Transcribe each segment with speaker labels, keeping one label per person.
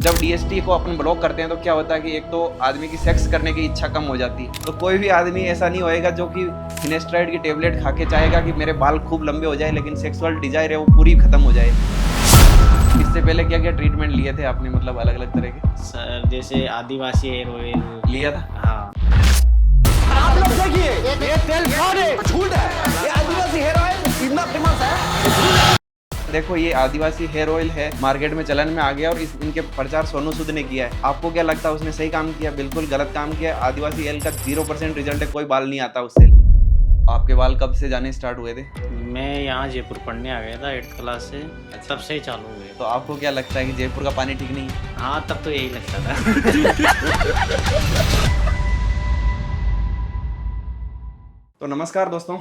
Speaker 1: जब डीएसटी को अपन ब्लॉक करते हैं तो क्या होता है कि एक तो आदमी की सेक्स करने की इच्छा कम हो जाती है। तो कोई भी आदमी ऐसा नहीं होएगा जो कि फिनेस्ट्राइड की टेबलेट खा के चाहेगा कि मेरे बाल खूब लंबे हो जाए, लेकिन सेक्सुअल डिजायर है वो पूरी खत्म हो जाए। इससे पहले क्या क्या ट्रीटमेंट लिए थे आपने, मतलब अलग अलग तरह के?
Speaker 2: सर जैसे आदिवासी हेयर ऑयल
Speaker 1: लिया था?
Speaker 2: हाँ।
Speaker 3: आप लोग देखिए ये तेल फ्रॉड है, झूठ है। ये आदिवासी हेयर ऑयल इतना फेमस है।
Speaker 1: देखो ये आदिवासी हेयर ऑयल है, मार्केट में चलन में आ गया और इनके प्रचार सोनू सूद ने किया है। आपको क्या लगता है उसने सही काम किया? बिल्कुल गलत काम किया। आदिवासी हेयर का 0% रिजल्ट है, कोई बाल नहीं आता उससे। आपके बाल कब से जाने स्टार्ट हुए थे?
Speaker 2: मैं यहाँ जयपुर पढ़ने आ गया था 8th क्लास से, तब से ही चालू हुए।
Speaker 1: तो आपको क्या लगता है कि जयपुर का पानी ठीक नहीं है?
Speaker 2: हाँ तब तो यही लगता था।
Speaker 1: तो नमस्कार दोस्तों,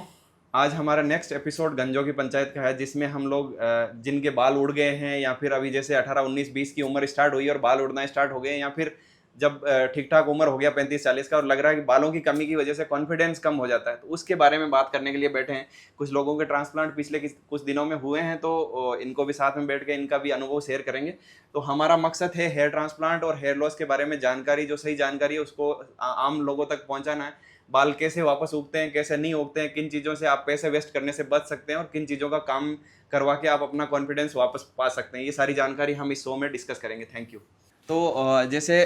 Speaker 1: आज हमारा नेक्स्ट एपिसोड गंजों की पंचायत का है, जिसमें हम लोग जिनके बाल उड़ गए हैं या फिर अभी जैसे 18, 19, 20 की उम्र स्टार्ट हुई और बाल उड़ना स्टार्ट हो गए, या फिर जब ठीक ठाक उम्र हो गया 35, 40 का और लग रहा है कि बालों की कमी की वजह से कॉन्फिडेंस कम हो जाता है, तो उसके बारे में बात करने के लिए बैठे हैं। कुछ लोगों के ट्रांसप्लांट पिछले कुछ दिनों में हुए हैं, तो इनको भी साथ में बैठ के इनका भी अनुभव शेयर करेंगे। तो हमारा मकसद है हेयर ट्रांसप्लांट और हेयर लॉस के बारे में जानकारी, जो सही जानकारी है उसको आम लोगों तक पहुँचाना है। बाल कैसे वापस उगते हैं, कैसे नहीं उगते हैं, किन चीज़ों से आप पैसे वेस्ट करने से बच सकते हैं और किन चीज़ों का काम करवा के आप अपना कॉन्फिडेंस वापस पा सकते हैं, ये सारी जानकारी हम इस शो में डिस्कस करेंगे। Thank you. तो जैसे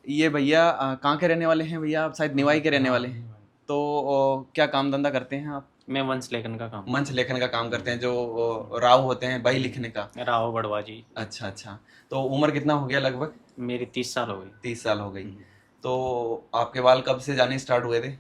Speaker 1: ये भैया कहाँ के रहने वाले हैं? भैया आप शायद निवाई के रहने वाले हैं। तो क्या काम धंधा करते हैं आप?
Speaker 2: मैं वंश लेखन का काम,
Speaker 1: मंच लेखन का काम करते हैं, जो राव होते हैं बही लिखने का।
Speaker 2: राव बड़वा जी।
Speaker 1: अच्छा अच्छा। तो उम्र कितना हो गया लगभग?
Speaker 2: मेरी 30 साल हो गई।
Speaker 1: 30 साल हो गई। तो आपके बाल कब से जाने स्टार्ट हुए थे?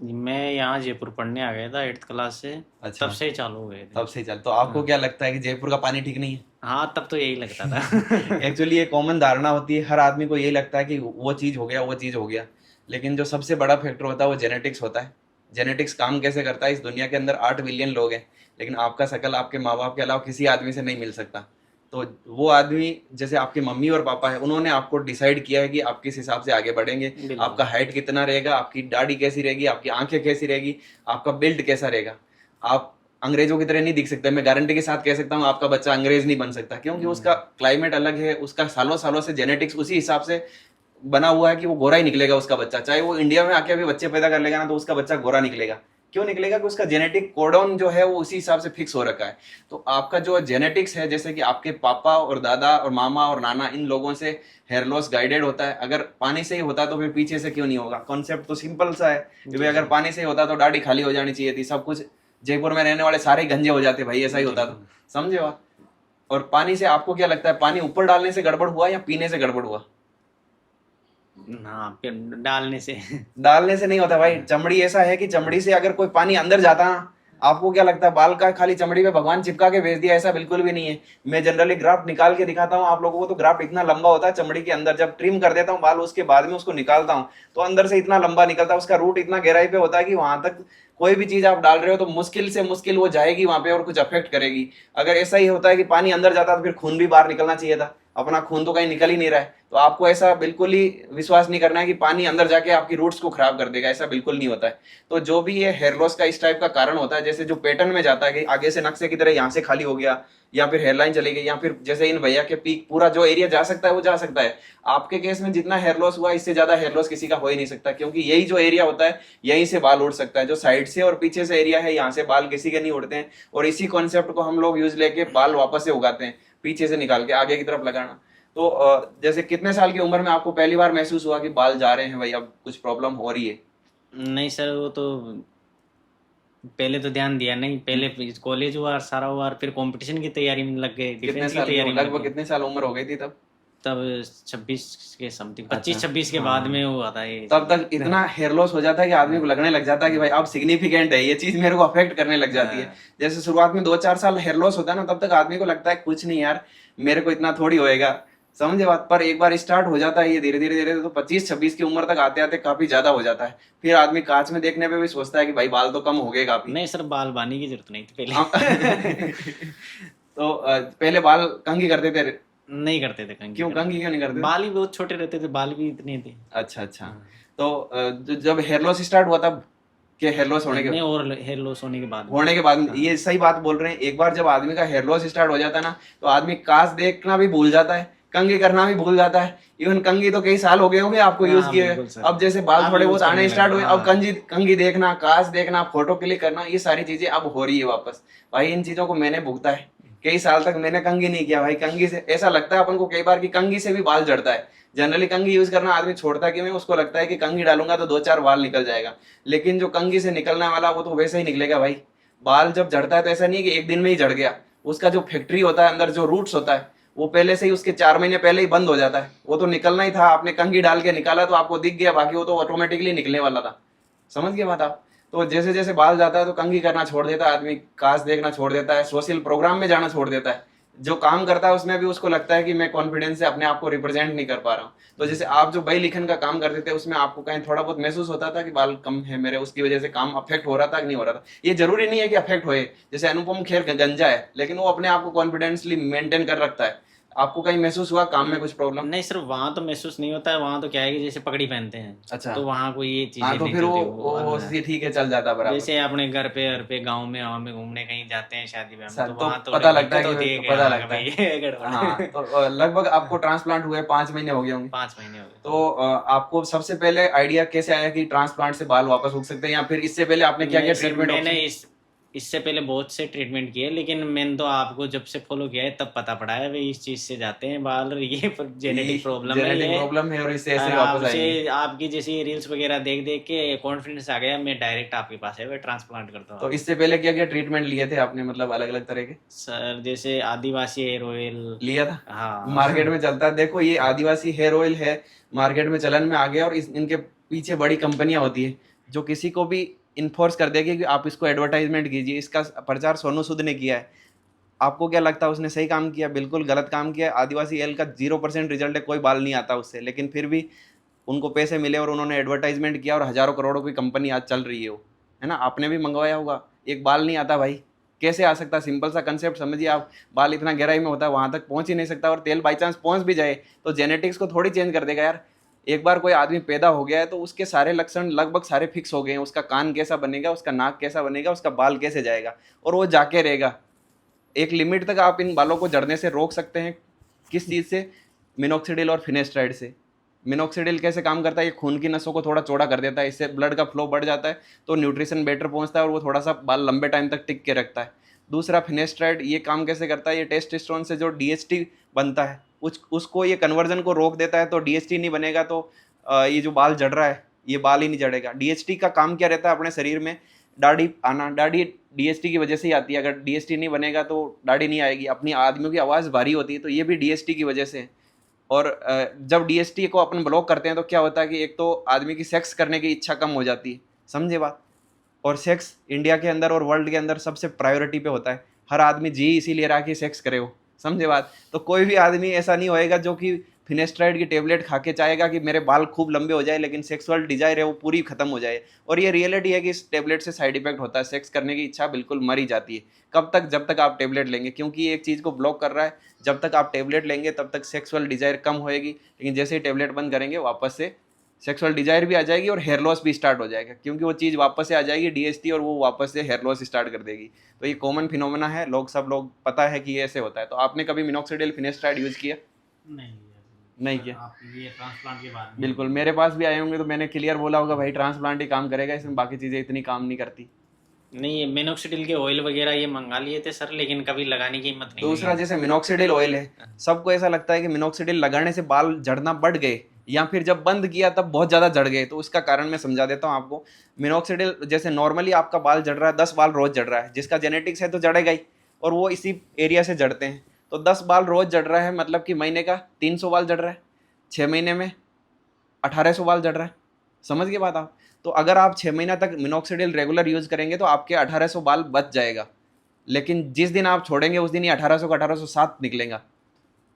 Speaker 2: मैं यहाँ जयपुर पढ़ने आ गया था 8th क्लास से,
Speaker 1: अच्छा।
Speaker 2: तब से ही चालू हुए थे।
Speaker 1: तब से ही चल। तो आपको क्या लगता है कि जयपुर का पानी ठीक नहीं है?
Speaker 2: हाँ तब तो यही लगता था।
Speaker 1: एक्चुअली ये कॉमन धारणा होती है, हर आदमी को यही लगता है कि वो चीज़ हो गया, वो चीज़ हो गया। लेकिन जो सबसे बड़ा फैक्टर होता है वो जेनेटिक्स होता है। जेनेटिक्स काम कैसे करता है? इस दुनिया के अंदर 8 बिलियन लोग हैं, लेकिन आपका शकल आपके माँ बाप के अलावा किसी आदमी से नहीं मिल सकता। तो वो आदमी, जैसे आपके मम्मी और पापा है, उन्होंने आपको डिसाइड किया है कि आप किस हिसाब से आगे बढ़ेंगे, आपका हाइट कितना रहेगा, आपकी दाढ़ी कैसी रहेगी, आपकी आंखें कैसी रहेगी, आपका बिल्ड कैसा रहेगा। आप अंग्रेजों की तरह नहीं दिख सकते। मैं गारंटी के साथ कह सकता हूँ आपका बच्चा अंग्रेज नहीं बन सकता, क्योंकि उसका क्लाइमेट अलग है, उसका सालों सालों से जेनेटिक्स उसी हिसाब से बना हुआ है कि वो गोरा ही निकलेगा उसका बच्चा। चाहे वो इंडिया में आके अभी बच्चे पैदा कर लेगा ना, तो उसका बच्चा गोरा निकलेगा। क्यों निकलेगा? कि उसका जेनेटिक कोडॉन जो है वो उसी हिसाब से फिक्स हो रखा है। तो आपका जो जेनेटिक्स है, जैसे कि आपके पापा और दादा और मामा और नाना, इन लोगों से हेयर लॉस गाइडेड होता है। अगर पानी से ही होता तो फिर पीछे से क्यों नहीं होगा? कॉन्सेप्ट तो सिंपल सा है कि भाई अगर पानी से ही होता तो दाढ़ी खाली हो जानी चाहिए थी, सब कुछ जयपुर में रहने वाले सारे गंजे हो जाते भाई, ऐसा ही होता तो। समझे बात? और पानी से आपको क्या लगता है, पानी ऊपर डालने से गड़बड़ हुआ या पीने से गड़बड़ हुआ?
Speaker 2: हाँ फिर डालने से।
Speaker 1: डालने से नहीं होता भाई। चमड़ी ऐसा है कि चमड़ी से अगर कोई पानी अंदर जाता ना, आपको क्या लगता है बाल का खाली चमड़ी पे भगवान चिपका के भेज दिया? ऐसा बिल्कुल भी नहीं है। मैं जनरली ग्राफ्ट निकाल के दिखाता हूँ आप लोगों को, तो ग्राफ्ट इतना लंबा होता है चमड़ी के अंदर। जब ट्रिम कर देता हूँ बाल, उसके बाद में उसको निकालता हूँ, तो अंदर से इतना लंबा निकलता है, उसका रूट इतना गहराई पे होता है कि वहां तक कोई भी चीज आप डाल रहे हो तो मुश्किल से मुश्किल वो जाएगी वहां पे और कुछ अफेक्ट करेगी। अगर ऐसा ही होता है कि पानी अंदर जाता तो फिर खून भी बाहर निकलना चाहिए था। अपना खून तो कहीं निकल ही नहीं रहा है। तो आपको ऐसा बिल्कुल ही विश्वास नहीं करना है कि पानी अंदर जाके आपकी रूट्स को खराब कर देगा, ऐसा बिल्कुल नहीं होता है। तो जो भी ये हेयर लॉस का इस टाइप का कारण होता है, जैसे जो पैटर्न में जाता है कि आगे से नक्शे की तरह यहाँ से खाली हो गया, या फिर हेयरलाइन चली गई, या फिर जैसे इन भैया के पीक पूरा जो एरिया जा सकता है वो जा सकता है। आपके केस में जितना हेयर लॉस हुआ, इससे ज्यादा हेयर लॉस किसी का हो ही नहीं सकता, क्योंकि यही जो एरिया होता है यहीं से बाल उड़ सकता है। जो साइड से और पीछे से एरिया है, यहाँ से बाल किसी के नहीं उड़ते हैं। और इसी कॉन्सेप्ट को हम लोग यूज लेके बाल वापस से उगाते हैं, पीछे से निकाल के आगे की तरफ लगाना। तो जैसे कितने साल की उम्र में आपको पहली बार महसूस हुआ कि बाल जा रहे हैं भाई, अब कुछ प्रॉब्लम हो रही है?
Speaker 2: नहीं सर, वो तो पहले तो ध्यान दिया नहीं। पहले कॉलेज हुआ, सारा हुआ, और फिर कंपटीशन की तैयारी में लग गए।
Speaker 1: कितने
Speaker 2: डिफेंस की
Speaker 1: साल
Speaker 2: तैयारी में लग
Speaker 1: लगभग
Speaker 2: गए।
Speaker 1: कितने साल उम्र हो गई थी तब?
Speaker 2: तब 26 के समथिंग, 25-26 के बाद में हुआ था ये।
Speaker 1: तब तक इतना हेयर लॉस हो जाता है कि आदमी को लगने लग जाता है कि भाई अब सिग्निफिकेंट है, ये चीज मेरे को अफेक्ट करने लग जाती है। जैसे शुरुआत में 2-4 साल हेयर लॉस होता है ना, तब तक आदमी को लगता है कुछ नहीं यार, मेरे को इतना थोड़ी होएगा। समझे बात? पर एक बार स्टार्ट हो जाता है ये धीरे धीरे धीरे, तो 25-26 की उम्र तक आते आते काफी ज्यादा हो जाता है। फिर आदमी कांच में देखने पे भी सोचता है कि भाई बाल तो कम हो गए काफी।
Speaker 2: नहीं सर, बाल बानी की जरूरत नहीं थी पहले।
Speaker 1: तो पहले बाल कंघी करते थे?
Speaker 2: नहीं करते थे कंघी।
Speaker 1: क्यों कंघी क्यों नहीं करते?
Speaker 2: बाल ही बहुत छोटे रहते थे, बाल भी इतने थे।
Speaker 1: अच्छा अच्छा। तो जब हेयर लॉस स्टार्ट हुआ तब के हेयर लॉस होने के
Speaker 2: नहीं, और हेयर लॉस होने के बाद
Speaker 1: ये सही बात बोल रहे हैं। एक बार जब आदमी का हेयर लॉस स्टार्ट हो जाता है ना, तो आदमी कांच देखना भी भूल जाता है। कंघी करना भी भूल जाता है। इवन कंघी तो कई साल हो गए होंगे आपको यूज
Speaker 2: हाँ,
Speaker 1: किए।
Speaker 2: बिल्कुल सर।
Speaker 1: अब जैसे बाल
Speaker 2: आप
Speaker 1: थोड़े
Speaker 2: यूज
Speaker 1: बहुत आने
Speaker 2: करने
Speaker 1: स्टार्ट
Speaker 2: लगे,
Speaker 1: हुए, अब
Speaker 2: हाँ।
Speaker 1: कंघी कंघी देखना, काश देखना, फोटो क्लिक करना, ये सारी चीजें अब हो रही है वापस। भाई इन चीजों को मैंने भुगता है, कई साल तक मैंने कंघी नहीं किया भाई। कंघी से ऐसा लगता है अपन को कई बार कि कंघी से भी बाल झड़ता है। जनरली कंघी यूज करना आदमी छोड़ता है कि मैं, उसको लगता है कि कंघी डालूंगा तो 2-4 बाल निकल जाएगा, लेकिन जो कंघी से निकलने वाला वो तो वैसे ही निकलेगा भाई। बाल जब झड़ता है तो ऐसा नहीं है कि एक दिन में ही झड़ गया, उसका जो फैक्ट्री होता है अंदर, जो रूट्स होता है, वो पहले से ही उसके 4 महीने पहले ही बंद हो जाता है। वो तो निकलना ही था, आपने कंघी डाल के निकाला तो आपको दिख गया, बाकी वो तो ऑटोमेटिकली निकलने वाला था। समझ गए बात आप? तो जैसे जैसे बाल जाता है तो कंघी करना छोड़ देता है आदमी, काश देखना छोड़ देता है, सोशल प्रोग्राम में जाना छोड़ देता है। जो काम करता है उसमें भी उसको लगता है कि मैं कॉन्फिडेंस से अपने आप को रिप्रेजेंट नहीं कर पा रहा हूँ। तो जैसे आप जो बही लिखन का काम करते थे उसमें आपको कहीं थोड़ा बहुत महसूस होता था कि बाल कम है मेरे, उसकी वजह से काम अफेक्ट हो रहा था कि नहीं हो रहा था? ये जरूरी नहीं है कि अफेक्ट होए। जैसे अनुपम खेर गंजा है लेकिन वो अपने आप को कॉन्फिडेंसली मेंटेन कर रखता है। आपको कहीं महसूस हुआ काम में कुछ प्रॉब्लम?
Speaker 2: नहीं सर, वहाँ तो महसूस नहीं होता है। वहाँ तो क्या है कि जैसे पगड़ी पहनते हैं,
Speaker 1: अच्छा।
Speaker 2: तो वहाँ कोई ये
Speaker 1: हाँ
Speaker 2: चीजें
Speaker 1: तो
Speaker 2: नहीं
Speaker 1: फिर
Speaker 2: चलती।
Speaker 1: वो ठीक है, चल जाता बराबर।
Speaker 2: जैसे अपने घर पे गांव में घूमने कहीं जाते हैं शादी ब्याह में, तो
Speaker 1: तो
Speaker 2: वहाँ तो
Speaker 1: पता लगता है
Speaker 2: दिक्कत होती है
Speaker 1: कि
Speaker 2: कि
Speaker 1: पता
Speaker 2: हाँ
Speaker 1: लगता
Speaker 2: भाई
Speaker 1: है।
Speaker 2: ये गड़बड़
Speaker 1: हाँ
Speaker 2: है।
Speaker 1: तो लगभग आपको ट्रांसप्लांट हुए 5 महीने हो गए होंगे।
Speaker 2: 5 महीने हो गए।
Speaker 1: तो आपको सबसे पहले आइडिया कैसे आया कि ट्रांसप्लांट से बाल वापस उग सकते हैं, या फिर इससे पहले आपने क्या क्या
Speaker 2: नहीं सर,
Speaker 1: ट्रीटमेंट
Speaker 2: मैंने
Speaker 1: ऑप्शन?
Speaker 2: इससे पहले बहुत से ट्रीटमेंट किए, लेकिन मैंने तो आपको जब से फॉलो किया है तब पता पड़ा है भाई इस चीज से जाते हैं बाल, और ये जेनेटिक प्रॉब्लम है
Speaker 1: जेनेटिक
Speaker 2: ये।
Speaker 1: प्रॉब्लम है और इससे ऐसे
Speaker 2: और
Speaker 1: ही वापस
Speaker 2: आपसे
Speaker 1: आएंगे।
Speaker 2: आपकी जैसी रील्स वगैरह देख देख के कॉन्फिडेंस आ गया, मैं डायरेक्ट आपके पास है, मैं ट्रांसप्लांट करता
Speaker 1: तो
Speaker 2: हूँ।
Speaker 1: इससे पहले क्या क्या ट्रीटमेंट लिए थे आपने, मतलब अलग अलग तरह के
Speaker 2: सर जैसे आदिवासी हेयर ऑयल।
Speaker 1: लिया था?
Speaker 2: हाँ।
Speaker 1: मार्केट में चलता है, देखो ये आदिवासी हेयर ऑयल है, मार्केट में चलन में आ गया, और इनके पीछे बड़ी कंपनियां होती है जो किसी को भी इन्फोर्स कर देगी कि आप इसको एडवर्टाइजमेंट कीजिए। इसका प्रचार सोनू सूद ने किया है। आपको क्या लगता है उसने सही काम किया? बिल्कुल गलत काम किया। आदिवासी हेयर का 0% रिजल्ट है, कोई बाल नहीं आता उससे, लेकिन फिर भी उनको पैसे मिले और उन्होंने एडवर्टाइजमेंट किया, और हजारों करोड़ों की कंपनी आज चल रही है वो, है ना? आपने भी मंगवाया होगा, एक बाल नहीं आता भाई, कैसे आ सकता? सिंपल सा कंसेप्ट समझिए आप, बाल इतना गहराई में होता है, वहां तक पहुंच ही नहीं सकता, और तेल बाई चांस पहुंच भी जाए तो जेनेटिक्स को थोड़ी चेंज कर देगा यार। एक बार कोई आदमी पैदा हो गया है तो उसके सारे लक्षण लगभग सारे फिक्स हो गए हैं। उसका कान कैसा बनेगा, उसका नाक कैसा बनेगा, उसका बाल कैसे जाएगा, और वो जाके रहेगा। एक लिमिट तक आप इन बालों को झड़ने से रोक सकते हैं। किस चीज़ से? मिनोक्सिडिल और फिनेस्ट्राइड से। मिनोक्सिडिल कैसे काम करता है? ये खून की नसों को थोड़ा चौड़ा कर देता है, इससे ब्लड का फ्लो बढ़ जाता है, तो न्यूट्रिशन बेटर पहुंचता है, और वो थोड़ा सा बाल लंबे टाइम तक टिक के रखता है। दूसरा फिनेस्ट्राइड, ये काम कैसे करता है? ये टेस्टोस्टेरोन से जो डीएचटी बनता है उसको ये कन्वर्जन को रोक देता है, तो डीएचटी नहीं बनेगा तो ये जो बाल झड़ रहा है ये बाल ही नहीं झड़ेगा। डीएचटी का काम क्या रहता है अपने शरीर में? दाढ़ी आना। दाढ़ी डीएचटी की वजह से ही आती है। अगर डीएचटी नहीं बनेगा तो दाढ़ी नहीं आएगी। अपनी आदमियों की आवाज़ भारी होती है, तो ये भी डीएचटी की वजह से है। और जब डीएचटी को अपन ब्लॉक करते हैं तो क्या होता है कि एक तो आदमी की सेक्स करने की इच्छा कम हो जाती है, समझे बात? और सेक्स इंडिया के अंदर और वर्ल्ड के अंदर सबसे प्रायोरिटी पे होता है। हर आदमी जी इसीलिए रहा कि सेक्स करे वो, समझे बात? तो कोई भी आदमी ऐसा नहीं होएगा जो कि फिनेस्ट्राइड की टेबलेट खा के चाहेगा कि मेरे बाल खूब लंबे हो जाए, लेकिन सेक्सुअल डिजायर है वो पूरी खत्म हो जाए। और ये रियलिटी है कि इस टेबलेट से साइड इफेक्ट होता है, सेक्स करने की इच्छा बिल्कुल मर ही जाती है। कब तक? जब तक आप टेबलेट लेंगे, क्योंकि ये एक चीज़ को ब्लॉक कर रहा है। जब तक आप टेबलेट लेंगे तब तक सेक्सुअल डिजायर कम होएगी, लेकिन जैसे ही टेबलेट बंद करेंगे वापस से सेक्सुअल डिजायर भी आ जाएगी और हेयर लॉस भी स्टार्ट हो जाएगा, क्योंकि वो चीज़ वापस से आ जाएगी डीएचटी, और वो वापस से हेयर लॉस स्टार्ट कर देगी। तो ये कॉमन फिनोमेना है, सब लोग पता है कि ये ऐसे होता है। तो आपने कभी मिनोक्सिडिल फिनेस्ट्राइड यूज किया? नहीं किया?
Speaker 2: आप ये ट्रांसप्लांट के बाद
Speaker 1: बिल्कुल, मेरे पास भी आए होंगे तो मैंने क्लियर बोला होगा भाई ट्रांसप्लांट ही काम करेगा, इसमें बाकी चीज़ें इतनी काम नहीं करती।
Speaker 2: नहीं, ये मिनोक्सिडिल के ऑयल वगैरह ये मंगा लिए थे सर, लेकिन कभी लगाने की हिम्मत नहीं
Speaker 1: दूसरा
Speaker 2: हुई।
Speaker 1: जैसे मिनोक्सिडिल ऑयल है, सबको ऐसा लगता है कि मिनोक्सिडिल लगाने से बाल झड़ना बढ़ गए, या फिर जब बंद किया तब बहुत ज़्यादा झड़ गए। तो उसका कारण मैं समझा देता हूँ आपको। मिनोक्सिडिल, जैसे नॉर्मली आपका बाल झड़ रहा है, 10 बाल रोज झड़ रहा है, जिसका जेनेटिक्स है तो झड़ेगा ही, और वो इसी एरिया से झड़ते हैं। तो 10 बाल रोज झड़ रहा है, मतलब कि महीने का 300 बाल झड़ रहा है, 6 महीने में 1800 बाल झड़ रहा है। समझ गए बात आप? तो अगर आप 6 महीना तक मिनोक्सिडिल रेगुलर यूज़ करेंगे तो आपके 1800 बाल बच जाएगा, लेकिन जिस दिन आप छोड़ेंगे उस दिन ही 1800 का 1807 निकलेगा।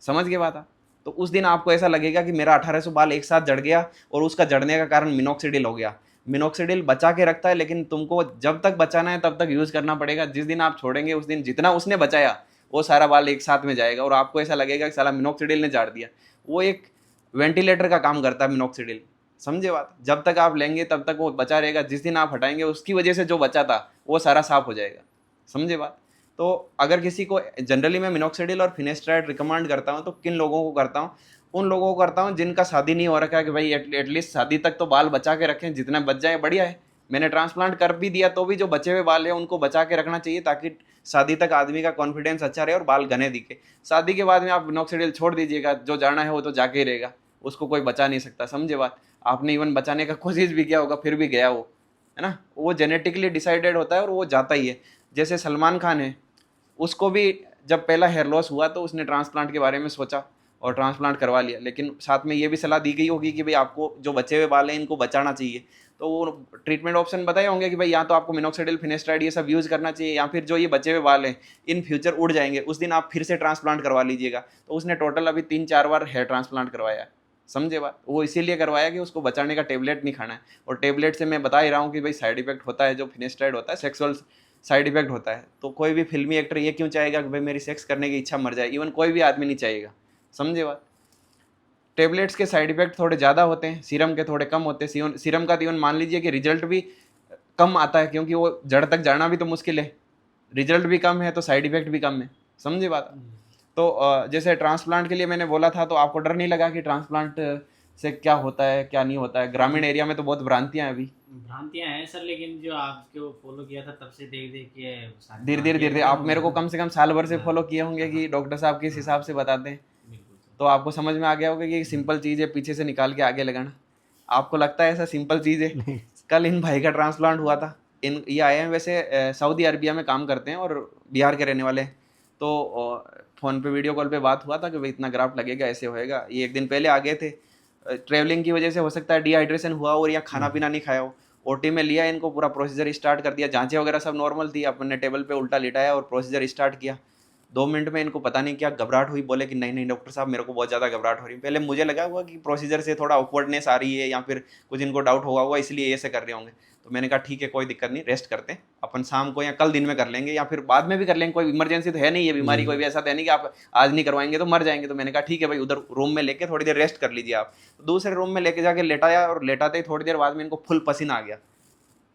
Speaker 1: समझ गए बात आप? तो उस दिन आपको ऐसा लगेगा कि मेरा 1800 बाल एक साथ झड़ गया, और उसका झड़ने का कारण मिनोक्सिडिल हो गया। मिनोक्सिडिल बचा के रखता है, लेकिन तुमको जब तक बचाना है तब तक यूज़ करना पड़ेगा। जिस दिन आप छोड़ेंगे उस दिन जितना उसने बचाया वो सारा बाल एक साथ में जाएगा, और आपको ऐसा लगेगा कि साला मिनोक्सिडिल ने झाड़ दिया। वो एक वेंटिलेटर का काम करता है मिनोक्सिडिल, समझे बात? जब तक आप लेंगे तब तक वो बचा रहेगा, जिस दिन आप हटाएंगे उसकी वजह से जो बचा था वो सारा साफ हो जाएगा, समझे बात? तो अगर किसी को जनरली मैं मिनॉक्सिडिल और फिनेस्ट्राइड रिकमेंड करता हूँ तो किन लोगों को करता हूँ, उन लोगों को करता हूँ जिनका शादी नहीं हो रखा है कि भाई एटलीस्ट शादी तक तो बाल बचा के रखें, जितना बच जाए बढ़िया है। मैंने ट्रांसप्लांट कर भी दिया तो भी जो बचे हुए बाल हैं उनको बचा के रखना चाहिए ताकि शादी तक आदमी का कॉन्फिडेंस अच्छा रहे और बाल घने दिखे। शादी के बाद में आप मिनॉक्सिडिल छोड़ दीजिएगा, जो जाना है वो तो जाके ही रहेगा, उसको कोई बचा नहीं सकता, समझे बात। आपने इवन बचाने का कोशिश भी किया होगा फिर भी गया वो, है ना, वो जेनेटिकली डिसाइडेड होता है और वो जाता ही है। जैसे सलमान खान है, उसको भी जब पहला हेयर लॉस हुआ तो उसने ट्रांसप्लांट के बारे में सोचा और ट्रांसप्लांट करवा लिया, लेकिन साथ में ये भी सलाह दी गई होगी कि भाई आपको जो बचे हुए बाल हैं इनको बचाना चाहिए, तो वो ट्रीटमेंट ऑप्शन बताए होंगे कि भाई या तो आपको मिनॉक्सिडिल, फिनेस्ट्राइड ये सब यूज़ करना चाहिए, या फिर जो ये बचे हुए बाल हैं इन फ्यूचर उड़ जाएंगे, उस दिन आप फिर से ट्रांसप्लांट करवा लीजिएगा। तो उसने टोटल अभी 3-4 बार हेयर ट्रांसप्लांट करवाया है, समझे बात। वो इसीलिए करवाया कि उसको बचाने का टेबलेट नहीं खाना है, और टेबलेट से मैं बता ही रहा हूँ कि भाई साइड इफेक्ट होता है, जो फिनेस्ट्राइड होता है सेक्सुअल साइड इफेक्ट होता है। तो कोई भी फिल्मी एक्टर ये क्यों चाहेगा कि भाई मेरी सेक्स करने की इच्छा मर जाए, इवन कोई भी आदमी नहीं चाहेगा, समझे बात। टेबलेट्स के साइड इफेक्ट थोड़े ज़्यादा होते हैं, सीरम के थोड़े कम होते हैं। सीरम का इवन मान लीजिए कि रिजल्ट भी कम आता है, क्योंकि वो जड़ तक जाना भी तो मुश्किल है, रिजल्ट भी कम है तो साइड इफेक्ट भी कम है, समझे बात। तो जैसे ट्रांसप्लांट के लिए मैंने बोला था, तो आपको डर नहीं लगा कि ट्रांसप्लांट से क्या होता है क्या नहीं होता है। ग्रामीण एरिया में तो बहुत भ्रांतियाँ हैं अभी,
Speaker 2: भ्रांतियां हैं सर, लेकिन जो आपको फॉलो किया था तब से देख देख के
Speaker 1: धीरे आप मेरे को कम से कम साल भर से फॉलो किए होंगे कि डॉक्टर साहब किस हिसाब से बताते हैं, तो आपको समझ में आ गया होगा कि सिंपल चीज़ है, पीछे से निकाल के आगे लगाना। आपको लगता है ऐसा सिंपल चीज़ है? कल इन भाई का ट्रांसप्लांट हुआ था, ये आए हैं वैसे सऊदी अरबिया में काम करते हैं और बिहार के रहने वाले हैं। तो फ़ोन पे वीडियो कॉल पे बात हुआ था कि भाई इतना ग्राफ्ट लगेगा, ऐसे होएगा। ये एक दिन पहले आ गए थे, ट्रैवलिंग की वजह से हो सकता है डिहाइड्रेशन हुआ और या खाना पीना नहीं खाया हो। ओटी में लिया इनको, पूरा प्रोसीजर स्टार्ट कर दिया, जांचें वगैरह सब नॉर्मल थी, अपन ने टेबल पे उल्टा लिटाया और प्रोसीजर स्टार्ट किया। 2 मिनट में इनको पता नहीं क्या घबराहट हुई, बोले कि नहीं नहीं डॉक्टर साहब मेरे को बहुत ज़्यादा घबराहट हो रही है। पहले मुझे लगा हुआ कि प्रोसीजर से थोड़ा ऑकवर्डनेस आ रही है या फिर कुछ इनको डाउट होगा इसलिए ऐसे कर रहे होंगे। तो मैंने कहा ठीक है कोई दिक्कत नहीं, रेस्ट करते हैं अपन, शाम को या कल दिन में कर लेंगे या फिर बाद में भी कर लेंगे, कोई इमरजेंसी तो है नहीं, ये बीमारी कोई भी ऐसा तो है नहीं कि आप आज नहीं करवाएंगे तो मर जाएंगे। तो मैंने कहा ठीक है भाई, उधर रूम में लेके थोड़ी देर रेस्ट कर लीजिए आप। तो दूसरे रूम में लेके जाके लेटाया और लेटाते ही थोड़ी देर बाद में इनको फुल पसीना आ गया,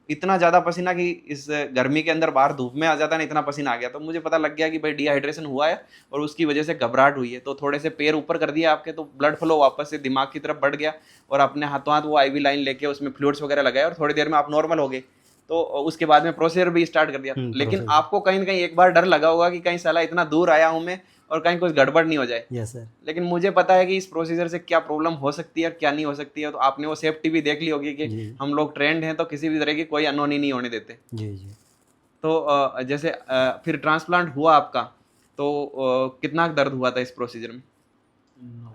Speaker 1: इतना ज़्यादा पसीना कि इस गर्मी के अंदर बाहर धूप में आ जाता ना, इतना पसीना आ गया। तो मुझे पता लग गया कि भाई डिहाइड्रेशन हुआ है और उसकी वजह से घबराहट हुई है। तो थोड़े से पैर ऊपर कर दिया आपके, तो ब्लड फ्लो वापस से दिमाग की तरफ बढ़ गया और अपने हाथों हाथ वो आईवी लाइन लेके उसमें फ्लूइड्स वगैरह लगाए और थोड़ी देर में आप नॉर्मल हो गए। तो उसके बाद में प्रोसीजर भी स्टार्ट कर दिया। लेकिन आपको कहीं ना कहीं एक बार डर लगा होगा कि कहीं साला इतना दूर आया हूँ मैं और कहीं कुछ गड़बड़ नहीं हो जाए।
Speaker 4: Yes sir.
Speaker 1: लेकिन मुझे पता है कि इस प्रोसीजर से क्या प्रॉब्लम हो सकती है और क्या नहीं हो सकती है। तो आपने वो सेफ्टी भी देख ली होगी कि हम लोग ट्रेंड हैं तो किसी भी तरह की कोई अनहोनी नहीं होने देते।
Speaker 4: जी जी।
Speaker 1: तो जैसे फिर ट्रांसप्लांट हुआ आपका, तो कितना दर्द हुआ था इस प्रोसीजर में